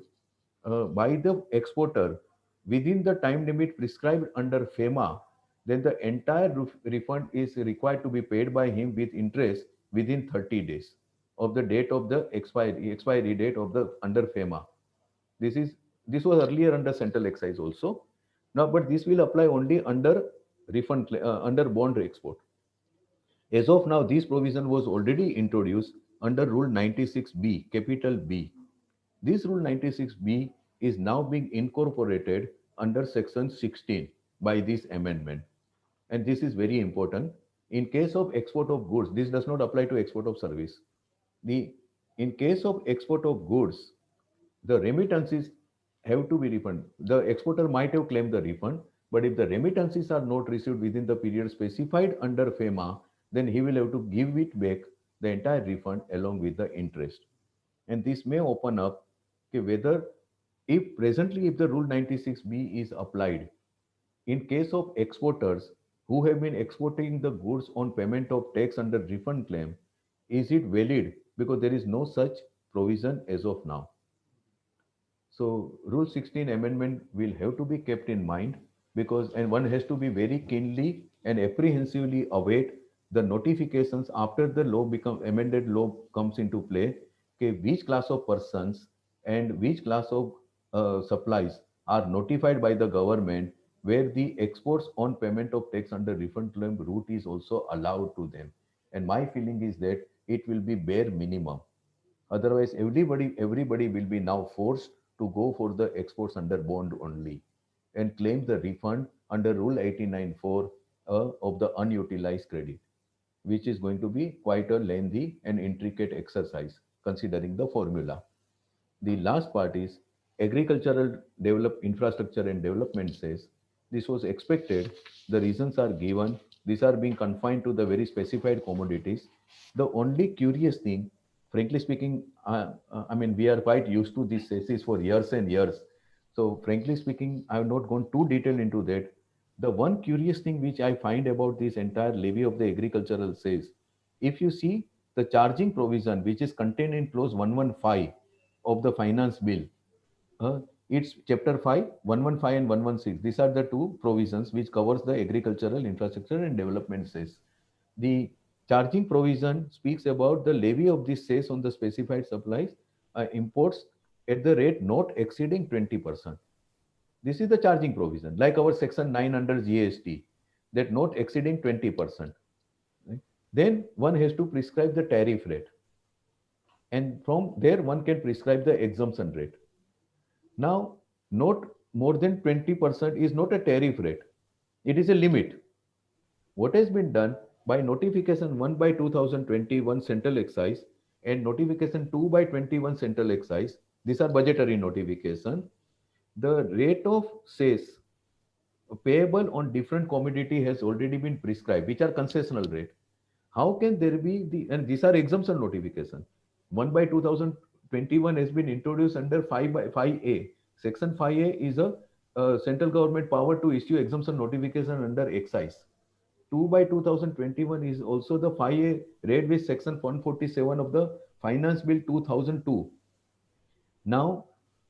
by the exporter within the time limit prescribed under FEMA, then the entire refund is required to be paid by him with interest within 30 days of the date of the expiry date of the under FEMA. This is this was earlier under central excise also. Now, but this will apply only under under bond export. As of now, this provision was already introduced under Rule 96B, capital B. This Rule 96B is now being incorporated under Section 16 by this amendment. And this is very important. In case of export of goods, this does not apply to export of service. The in case of export of goods, the remittances have to be refunded. The exporter might have claimed the refund, but if the remittances are not received within the period specified under FEMA, then he will have to give it back the entire refund along with the interest. And this may open up whether if presently if the Rule 96B is applied in case of exporters who have been exporting the goods on payment of tax under refund claim, is it valid? Because there is no such provision as of now. So Rule 16 amendment will have to be kept in mind because, and one has to be very keenly and apprehensively await the notifications after the law become amended law comes into play. Okay, which class of persons and which class of supplies are notified by the government, where the exports on payment of tax under refund claim route is also allowed to them. And my feeling is that it will be bare minimum. Otherwise, everybody will be now forced to go for the exports under bond only and claim the refund under Rule 89.4 of the unutilized credit, which is going to be quite a lengthy and intricate exercise considering the formula. The last part is agricultural develop infrastructure and development says this was expected. The reasons are given. These are being confined to the very specified commodities. The only curious thing, frankly speaking, I mean, we are quite used to these cases for years and years. So, frankly speaking, I have not gone too detailed into that. The one curious thing which I find about this entire levy of the agricultural says, if you see the charging provision which is contained in clause 115 of the finance bill. Uh, it's chapter 5, 115 and 116. These are the two provisions which covers the agricultural infrastructure and development cess. The charging provision speaks about the levy of this cess on the specified supplies imports at the rate not exceeding 20%. This is the charging provision, like our section 9 under GST, that not exceeding 20%. Right? Then one has to prescribe the tariff rate, and from there one can prescribe the exemption rate. Now, not more than 20% is not a tariff rate. It is a limit. What has been done by notification 1 by 2021 central excise and notification 2 by 21 central excise, these are budgetary notification. The rate of sales payable on different commodity has already been prescribed, which are concessional rate. How can there be and these are exemption notification. 1 by 2021 has been introduced under 5 by 5A. Section 5A is a central government power to issue exemption notification under excise. 2 by 2021 is also the 5A read with section 147 of the Finance Bill 2002. Now,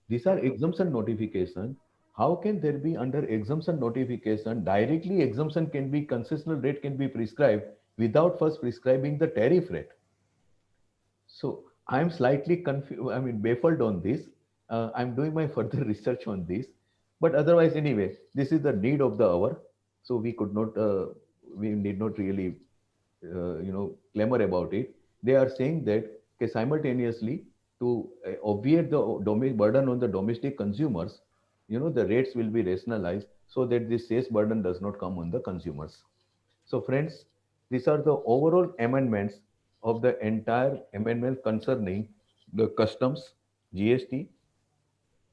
these are exemption notification. How can there be under exemption notification directly exemption can be concessional rate can be prescribed without first prescribing the tariff rate? So I'm slightly confused. I mean, baffled on this. I'm doing my further research on this, but otherwise, anyway, this is the need of the hour. So we could not, we need not really, clamor about it. They are saying that okay, simultaneously to obviate the burden on the domestic consumers, the rates will be rationalized so that this sales burden does not come on the consumers. So, friends, these are the overall amendments of the entire amendment concerning the customs, GST,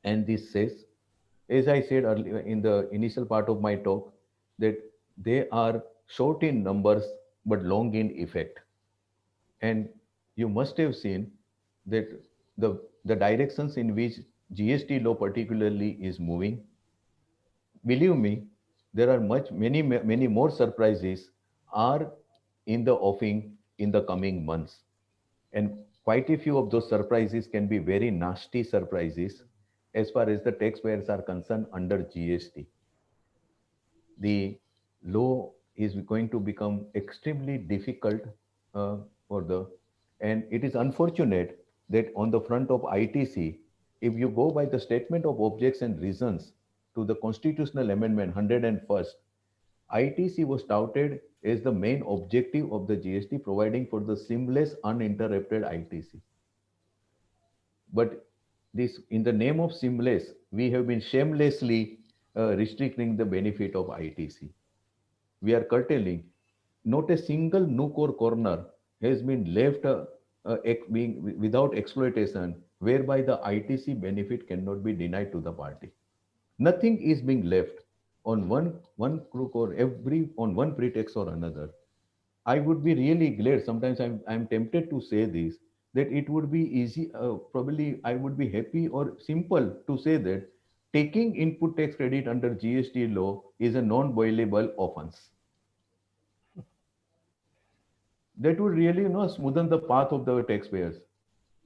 and this says, as I said earlier in the initial part of my talk, that they are short in numbers but long in effect. And you must have seen that the directions in which GST law particularly is moving. Believe me, there are many more surprises are in the offing in the coming months. And quite a few of those surprises can be very nasty surprises as far as the taxpayers are concerned under GST. The law is going to become extremely difficult for the, and it is unfortunate that on the front of ITC, if you go by the statement of objects and reasons to the constitutional amendment 101st, ITC was touted as the main objective of the GST, providing for the seamless, uninterrupted ITC. But this, in the name of seamless, we have been shamelessly restricting the benefit of ITC. We are curtailing. Not a single nook or corner has been left being without exploitation, whereby the ITC benefit cannot be denied to the party. Nothing is being left on one crook or every on one pretext or another. I would be really glad. Sometimes I'm tempted to say this, that it would be easy. Probably I would be happy or simple to say that taking input tax credit under GST law is a non-violable offense. That would really, smoothen the path of the taxpayers.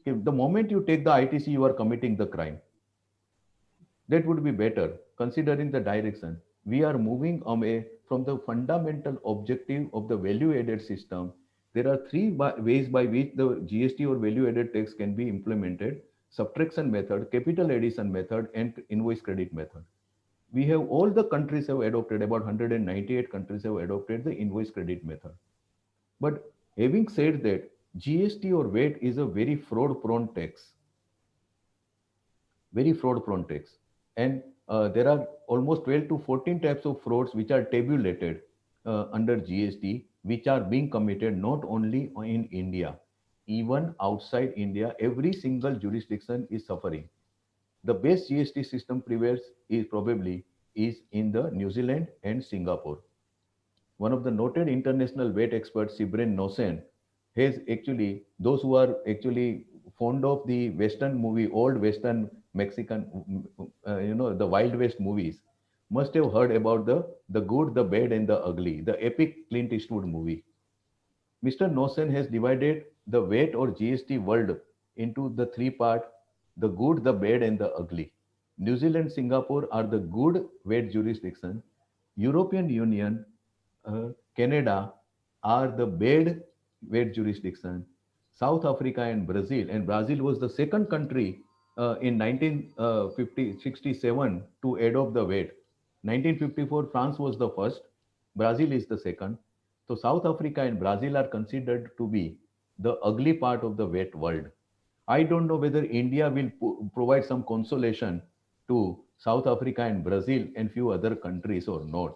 Okay, the moment you take the ITC, you are committing the crime. That would be better, considering the direction. We are moving away from the fundamental objective of the value added system, there are three ways by which the GST or value added tax can be implemented: subtraction method, capital addition method, and invoice credit method. We have all the countries have adopted, about 198 countries have adopted the invoice credit method. But having said that, GST or VAT is a very fraud prone tax, very fraud prone tax. And there are almost 12 to 14 types of frauds which are tabulated under GST, which are being committed not only in India, even outside India. Every single jurisdiction is suffering. The best GST system prevails is probably is in the New Zealand and Singapore. One of the noted international weight experts, Sibren Nosen, has actually, those who are actually fond of the Western movie, old Western Mexican, the Wild West movies, must have heard about the good, the bad, and the ugly, the epic Clint Eastwood movie. Mr. Nosen has divided the weight or GST world into the three part: the good, the bad, and the ugly. New Zealand, Singapore are the good weight jurisdiction. European Union, Canada are the bad weight jurisdiction. South Africa and Brazil was the second country in 1967 to adopt the weight. 1954, France was the first, Brazil is the second. So South Africa and Brazil are considered to be the ugly part of the weight world. I don't know whether India will provide some consolation to South Africa and Brazil and few other countries or not.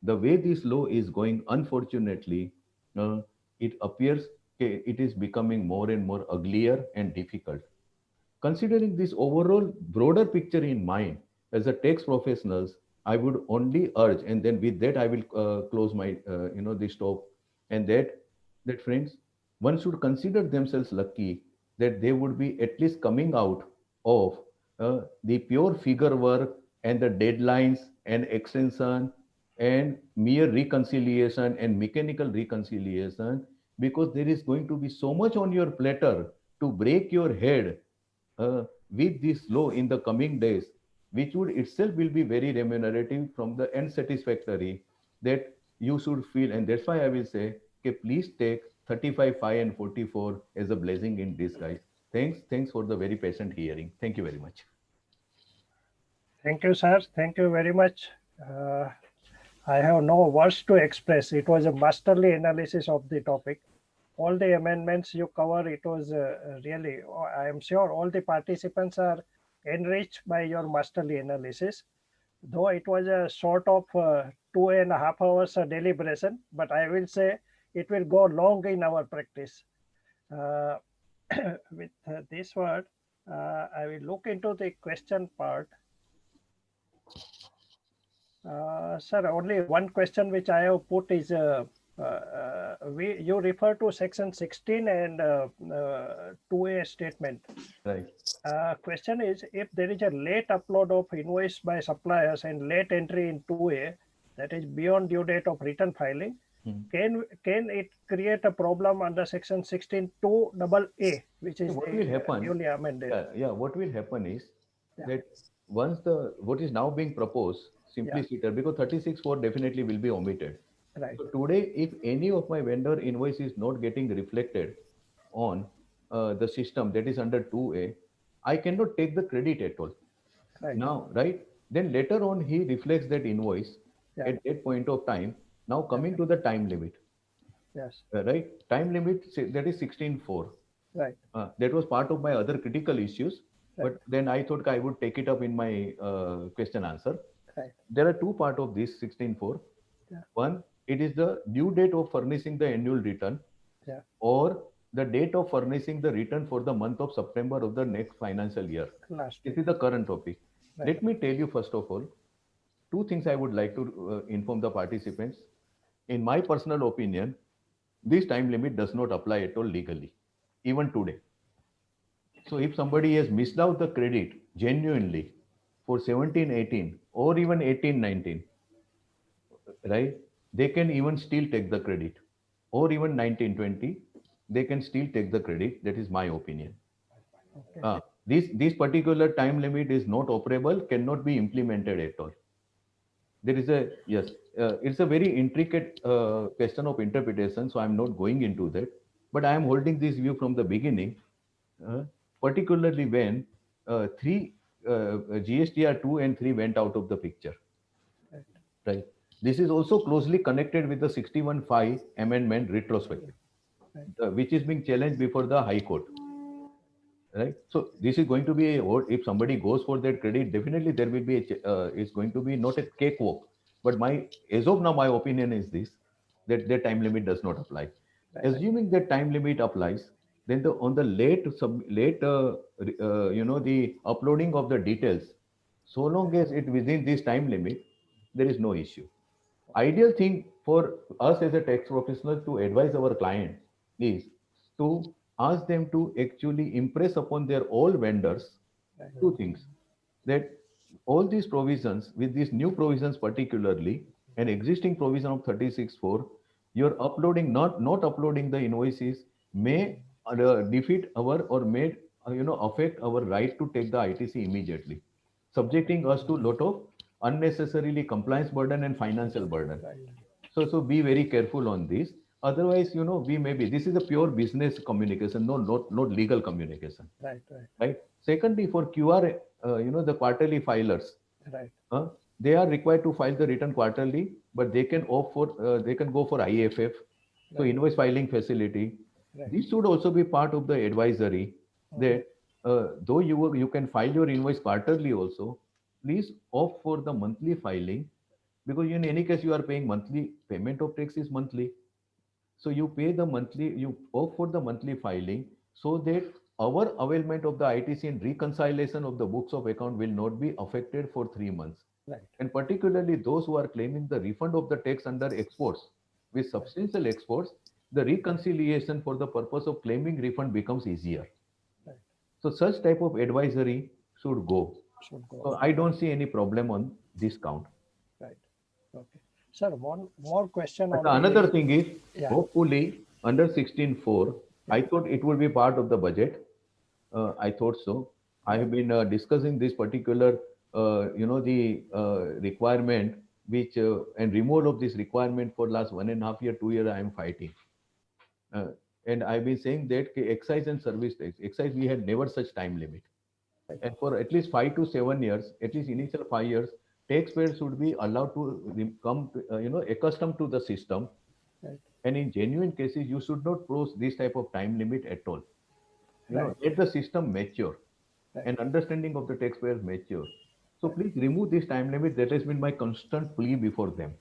The way this law is going, unfortunately, uh, it appears it is becoming more and more uglier and difficult. Considering this overall broader picture in mind, as a tax professionals, I would only urge, and then with that I will close my, this talk, and that friends, one should consider themselves lucky that they would be at least coming out of the pure figure work and the deadlines and extension and mere reconciliation and mechanical reconciliation, because there is going to be so much on your platter to break your head with this law in the coming days, which would itself will be very remunerative from the end satisfactory, that you should feel. And that's why I will say, okay, please take 35, 5, and 44 as a blessing in disguise. Thanks for the very patient hearing. Thank you very much. Thank you, sir. Thank you very much. I have no words to express. It was a masterly analysis of the topic. All the amendments you cover, it was really, I am sure all the participants are enriched by your masterly analysis. Though it was a sort of 2.5 hours deliberation, but I will say it will go long in our practice. Uh, with this word, I will look into the question part. Sir, only one question which I have put is you refer to section 16 and 2A statement. Right. Question is, if there is a late upload of invoice by suppliers and late entry in 2A, that is beyond due date of return filing, can it create a problem under section 16 2 double A, which is What will happen? newly amended? What will happen is Yeah. that once what is now being proposed, simpliciter, because 36.4 definitely will be omitted. Right. So today, if any of my vendor invoice is not getting reflected on the system that is under 2A, I cannot take the credit at all. Right. Now, right? Then later on, he reflects that invoice Yeah. at that point of time. Now coming to the time limit, Yes. right? Time limit, that is 16.4. Right. That was part of my other critical issues, Right. but then I thought I would take it up in my question answer. Right. There are two parts of this 16.4. Yeah. One, it is the due date of furnishing the annual return, Yeah. or the date of furnishing the return for the month of September of the next financial year. Last This year. is the current topic. Right. Let me tell you first of all, two things I would like to inform the participants. In my personal opinion, this time limit does not apply at all legally, even today. So if somebody has missed out the credit genuinely for 17, 18, or even 18, 19, right? They can even still take the credit, or even 19, 20, they can still take the credit. That is my opinion. Okay. This particular time limit is not operable, cannot be implemented at all. There is a, yes, it's a very intricate question of interpretation, so I'm not going into that. But I am holding this view from the beginning, uh, particularly when three GSTR 2 and 3 went out of the picture. Right. Right. This is also closely connected with the 61(5) amendment retrospective, Right. which is being challenged before the High Court. Right. So this is going to be if somebody goes for that credit, definitely there will be it's going to be not a cakewalk. But as of now, my opinion is this, that the time limit does not apply. Right. Assuming that time limit applies, then on the the uploading of the details, so long as it within this time limit, there is no issue. Ideal thing for us as a tax professional to advise our client is to ask them to actually impress upon their all vendors Right. two things, that all these provisions, with these new provisions particularly, an existing provision of 36(4), you're uploading, not uploading the invoices may defeat our or may affect our right to take the ITC immediately, subjecting us to lot of unnecessarily compliance burden and financial burden. Right. So be very careful on this. Otherwise, we may be, this is a pure business communication, not legal communication. Right. Right. Right. Secondly, for QR, the quarterly filers, Right. they are required to file the return quarterly, but they can they can go for IFF, so Right. invoice filing facility. Right. This should also be part of the advisory, that though you can file your invoice quarterly also, please opt for the monthly filing, because in any case you are paying monthly, payment of tax is monthly. So you pay the monthly, you opt for the monthly filing, so that our availment of the ITC and reconciliation of the books of account will not be affected for 3 months. Right. And particularly those who are claiming the refund of the tax under exports, with substantial exports, the reconciliation for the purpose of claiming refund becomes easier. Right. So such type of advisory should go. Should go. So I don't see any problem on this count. Right. Okay. Sir, one more question But on another thing is, Yeah. hopefully under 16(4), I thought it would be part of the budget. I thought so. I have been discussing this particular, the requirement, which and removal of this requirement for last 1.5 year, 2 year, I am fighting. And I've been saying that excise and service tax, excise, we had never such time limit. And for at least 5 to 7 years, at least initial 5 years, taxpayers should be allowed to come, accustomed to the system. Right. And in genuine cases, you should not pose this type of time limit at all. Right. Let the system mature Right. and understanding of the taxpayers mature. So please remove this time limit. That has been my constant plea before them.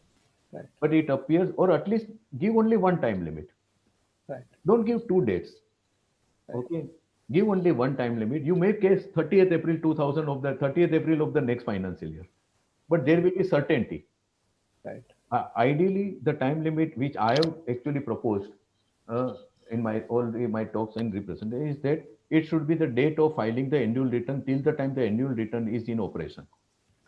Right. But it appears, or at least give only one time limit. Right. Don't give 2 dates. Right. Okay. Give only one time limit. You may case 30th April 2000 of the 30th April of the next financial year, but there will be certainty. Right. Ideally, the time limit which I have actually proposed in all my talks and representation is that it should be the date of filing the annual return till the time the annual return is in operation.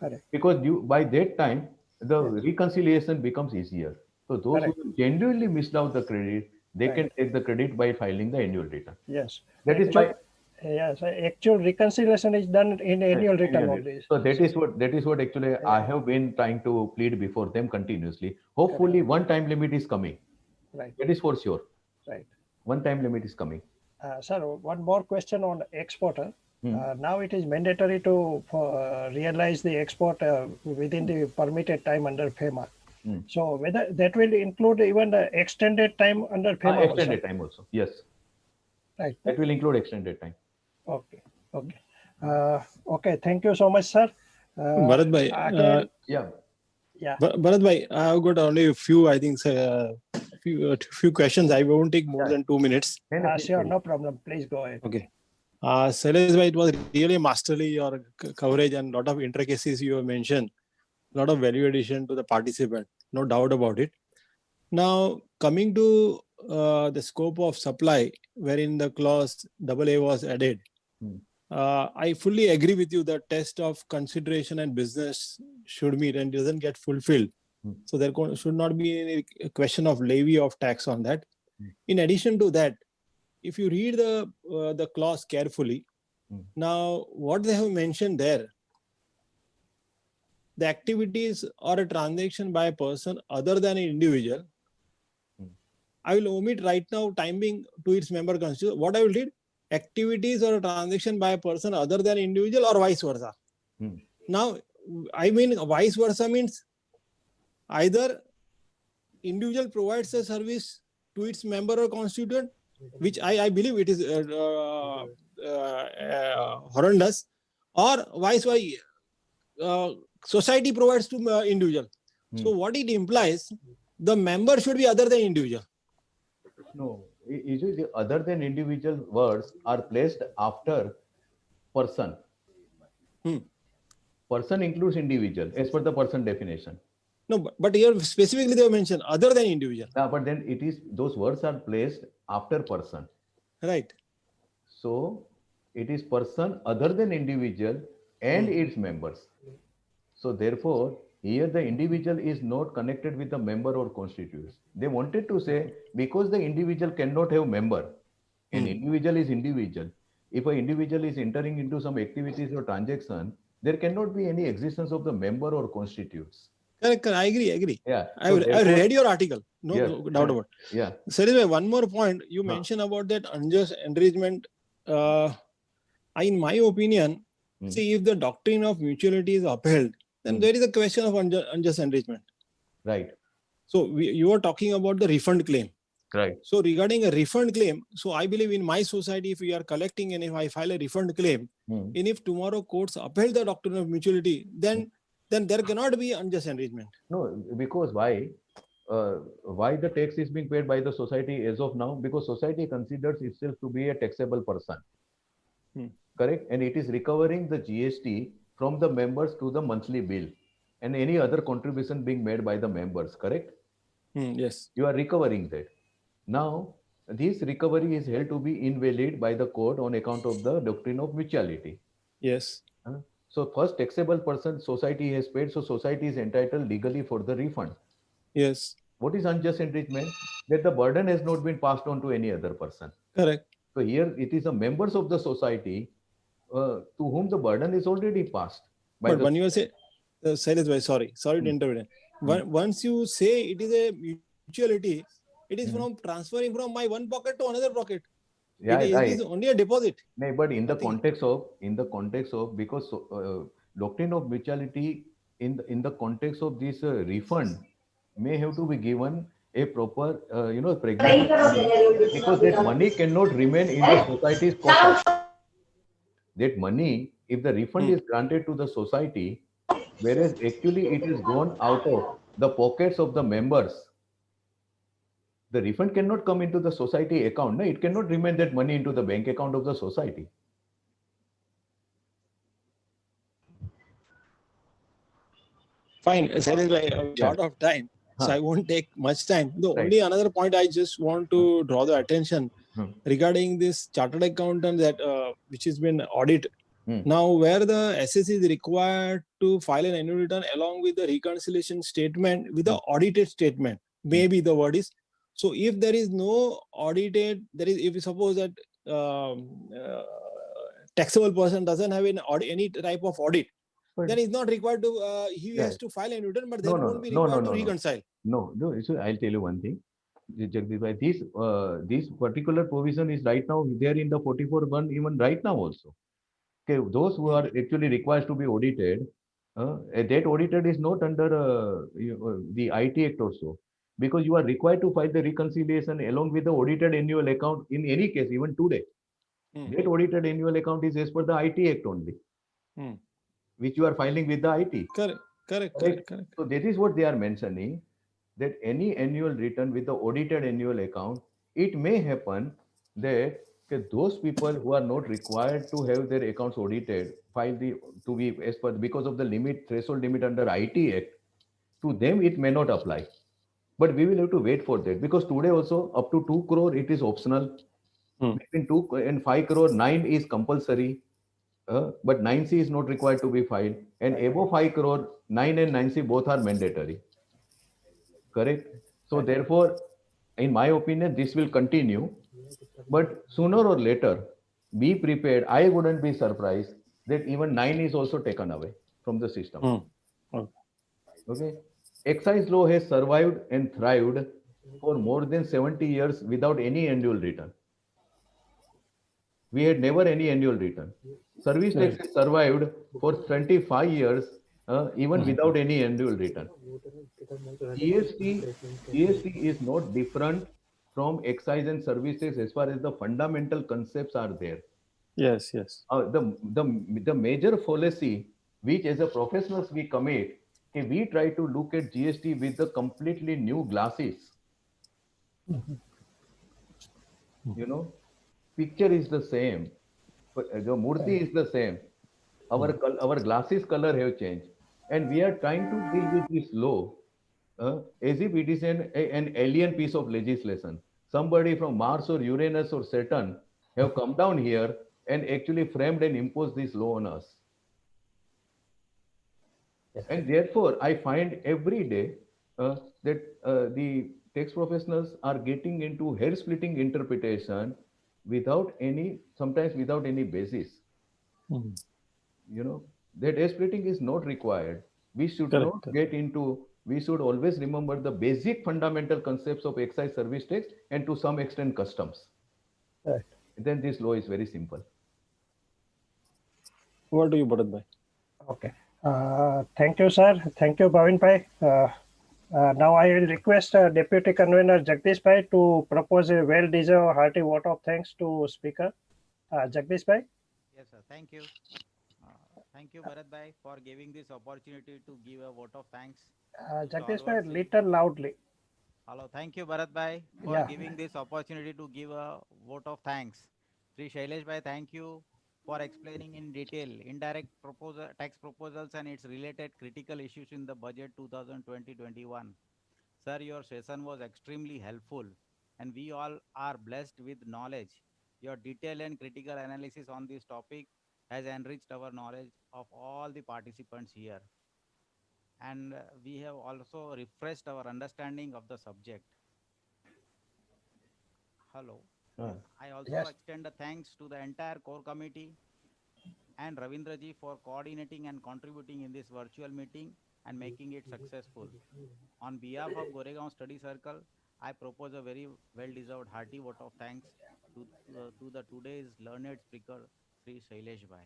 Correct. Because by that time the reconciliation becomes easier. So those Correct. who genuinely missed out the credit, they can take the credit by filing the annual return. Yes. That is why. Yes, actual reconciliation is done in annual return only. So that is what actually I have been trying to plead before them continuously. Hopefully, one time limit is coming. Right. That is for sure. Right. One time limit is coming. Sir, one more question on exporter. Now it is mandatory to realize the export within the permitted time under FEMA. So whether that will include even the extended time under FEMA? Extended time also. Yes. Right. That will include extended time. Okay. Okay. Okay. Thank you so much, sir. Bharat bhai, Yeah. Yeah. Bharat bhai, I've got only a few, I think, few questions. I won't take more than 2 minutes. Sure, no problem. Please go ahead. Okay. Shailesh bhai, it was really masterly your coverage and lot of intricacies you have mentioned. A lot of value addition to the participant, no doubt about it. Now, coming to the scope of supply, wherein the clause AA was added, I fully agree with you that test of consideration and business should meet and doesn't get fulfilled. So there should not be any question of levy of tax on that. In addition to that, if you read the clause carefully, now what they have mentioned there, the activities or a transaction by a person other than an individual, I will omit right now time being to its member constituent. What I will read, activities or a transaction by a person other than individual or vice versa. Now, I mean vice versa means either individual provides a service to its member or constituent, which I believe it is horrendous, or vice versa, society provides to individual. So what it implies, the member should be other than individual. No, usually the other than individual words are placed after person. Person includes individual as per the person definition. No, but here specifically they mention other than individual. Yeah, but then it is, those words are placed after person. Right. So it is person other than individual and its members. So therefore, here the individual is not connected with the member or constituents. They wanted to say, because the individual cannot have member, an individual is individual. If an individual is entering into some activities or transaction, there cannot be any existence of the member or constituents. Correct. I agree. Yeah. I read your article. No doubt about it. Yeah. Sir, one more point. You mentioned about that unjust enrichment. In my opinion, see, if the doctrine of mutuality is upheld, then there is a question of unjust enrichment. Right. So you are talking about the refund claim. Right. So regarding a refund claim, so I believe in my society, if we are collecting and if I file a refund claim, and if tomorrow courts upheld the doctrine of mutuality, then there cannot be unjust enrichment. No, because why? Why the tax is being paid by the society as of now? Because society considers itself to be a taxable person. Correct? And it is recovering the GST from the members to the monthly bill and any other contribution being made by the members. Correct? Yes. You are recovering that. Now, this recovery is held to be invalid by the court on account of the doctrine of mutuality. Yes. So first taxable person society has paid, so society is entitled legally for the refund. Yes. What is unjust enrichment? That the burden has not been passed on to any other person. Correct. So here it is the members of the society to whom the burden is already passed. But when you say, sorry to intervene. Once you say it is a mutuality, it is from transferring from my one pocket to another pocket. Yeah, it is only a deposit. No, but in the context of because doctrine of mutuality in the context of this refund may have to be given a proper pregnant money, because that money cannot remain in the society's coffers. That money, if the refund is granted to the society, whereas actually it is gone out of the pockets of the members, the refund cannot come into the society account. No, it cannot remain that money into the bank account of the society. Fine. Short of time, so I won't take much time. The only another point I just want to draw the attention regarding this chartered accountant that which has been audit. Now, where the SS is required to file an annual return along with the reconciliation statement with the audited statement, maybe the word is. So if there is no audited, if you suppose that taxable person doesn't have any type of audit, then he's not required to, he has to file a return, but then won't be required to reconcile. No, so I'll tell you one thing. This particular provision is right now there in the 44(1) even right now also. Okay, those who are actually required to be audited, that audited is not under the IT Act also, because you are required to file the reconciliation along with the audited annual account in any case, even today. That audited annual account is as per the IT Act only, which you are filing with the IT. Correct. So that is what they are mentioning, that any annual return with the audited annual account, it may happen that those people who are not required to have their accounts audited because of the threshold limit under IT Act, to them it may not apply. But we will have to wait for that, because today also up to 2 crore it is optional. Between 2 and 5 crore, 9 is compulsory. But 9C is not required to be filed, and above 5 crore, 9 and 9C both are mandatory. Correct? So therefore, in my opinion, this will continue, but sooner or later, be prepared. I wouldn't be surprised that even 9 is also taken away from the system. Okay. Excise law has survived and thrived for more than 70 years without any annual return. We had never any annual return. Service tax Right. has survived for 25 years, even Mhm. without any annual return. GST, GST is not different from excise and service tax as far as the fundamental concepts are there. Yes, yes. The major fallacy which as a professionals we commit, we try to look at GST with the completely new glasses. You know, picture is the same, but the murti is the same. Our glasses color have changed, and we are trying to deal with this law as if it is an alien piece of legislation. Somebody from Mars or Uranus or Saturn have come down here and actually framed and imposed this law on us. And therefore, I find every day that the tax professionals are getting into hair splitting interpretation without any, sometimes without any basis. Mhm. You know, that hair splitting is not required. We should not Correct. get into, we should always remember the basic fundamental concepts of excise service tax and to some extent customs. Right. Then this law is very simple. What do you, Bharat bhai? Okay. Thank you, sir. Thank you, Bhavin Bhai. Now I will request Deputy Convener Jagdish Bhai to propose a well-deserved hearty vote of thanks to Speaker. Jagdish Bhai. Yes, sir. Thank you. Thank you, Bharat Bhai, for giving this opportunity to give a vote of thanks. Jagdish Bhai, Stalwart little loudly. Hello. Thank you, Bharat Bhai, for Yeah. giving this opportunity to give a vote of thanks. Sri Shailesh Bhai, thank you for explaining in detail indirect tax proposals and its related critical issues in the budget 2020-21. Sir, your session was extremely helpful and we all are blessed with knowledge. Your detailed and critical analysis on this topic has enriched our knowledge of all the participants here. And we have also refreshed our understanding of the subject. Hello. Ah, I also Yes. extend a thanks to the entire core committee and Ravindraji for coordinating and contributing in this virtual meeting and making it successful. On behalf of Goregaon Study Circle, I propose a very well-deserved hearty vote of thanks to the today's learned speaker, Sri Shailesh Bhai.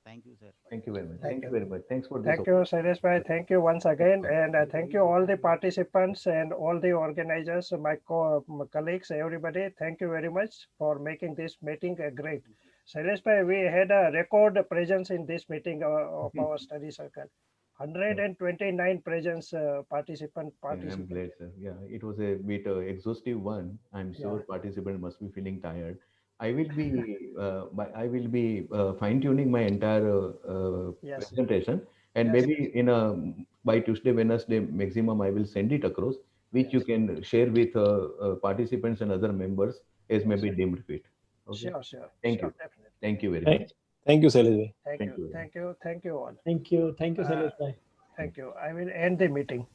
Thank you, sir. thank you very much. Thank Thank you you. very much. Thanks for this Thank you, Shailesh Bhai. Thank you once again. And thank you all the participants and all the organizers, my colleagues, everybody. Thank you very much for making this meeting great. Shailesh Bhai, we had a record presence in this meeting of our study circle. 129 presence Yeah, I'm participant. glad, sir. Yeah, it was a bit exhaustive one. I'm sure Yeah. participant must be feeling tired. I will be fine-tuning my entire Yes. presentation, and Yes. maybe in a by Tuesday, Wednesday maximum, I will send it across, which you Yes. can share with participants and other members as may Yes. be deemed fit. Okay. Sure. Sure. Thank Sure. you. Definitely. Thank you very Thank, much. thank you, Shailesh bhai. Thank Thank you. you very much. Thank you. Thank you all. Thank you. Thank you, Uh, Shailesh bhai. Thank you. I will end the meeting.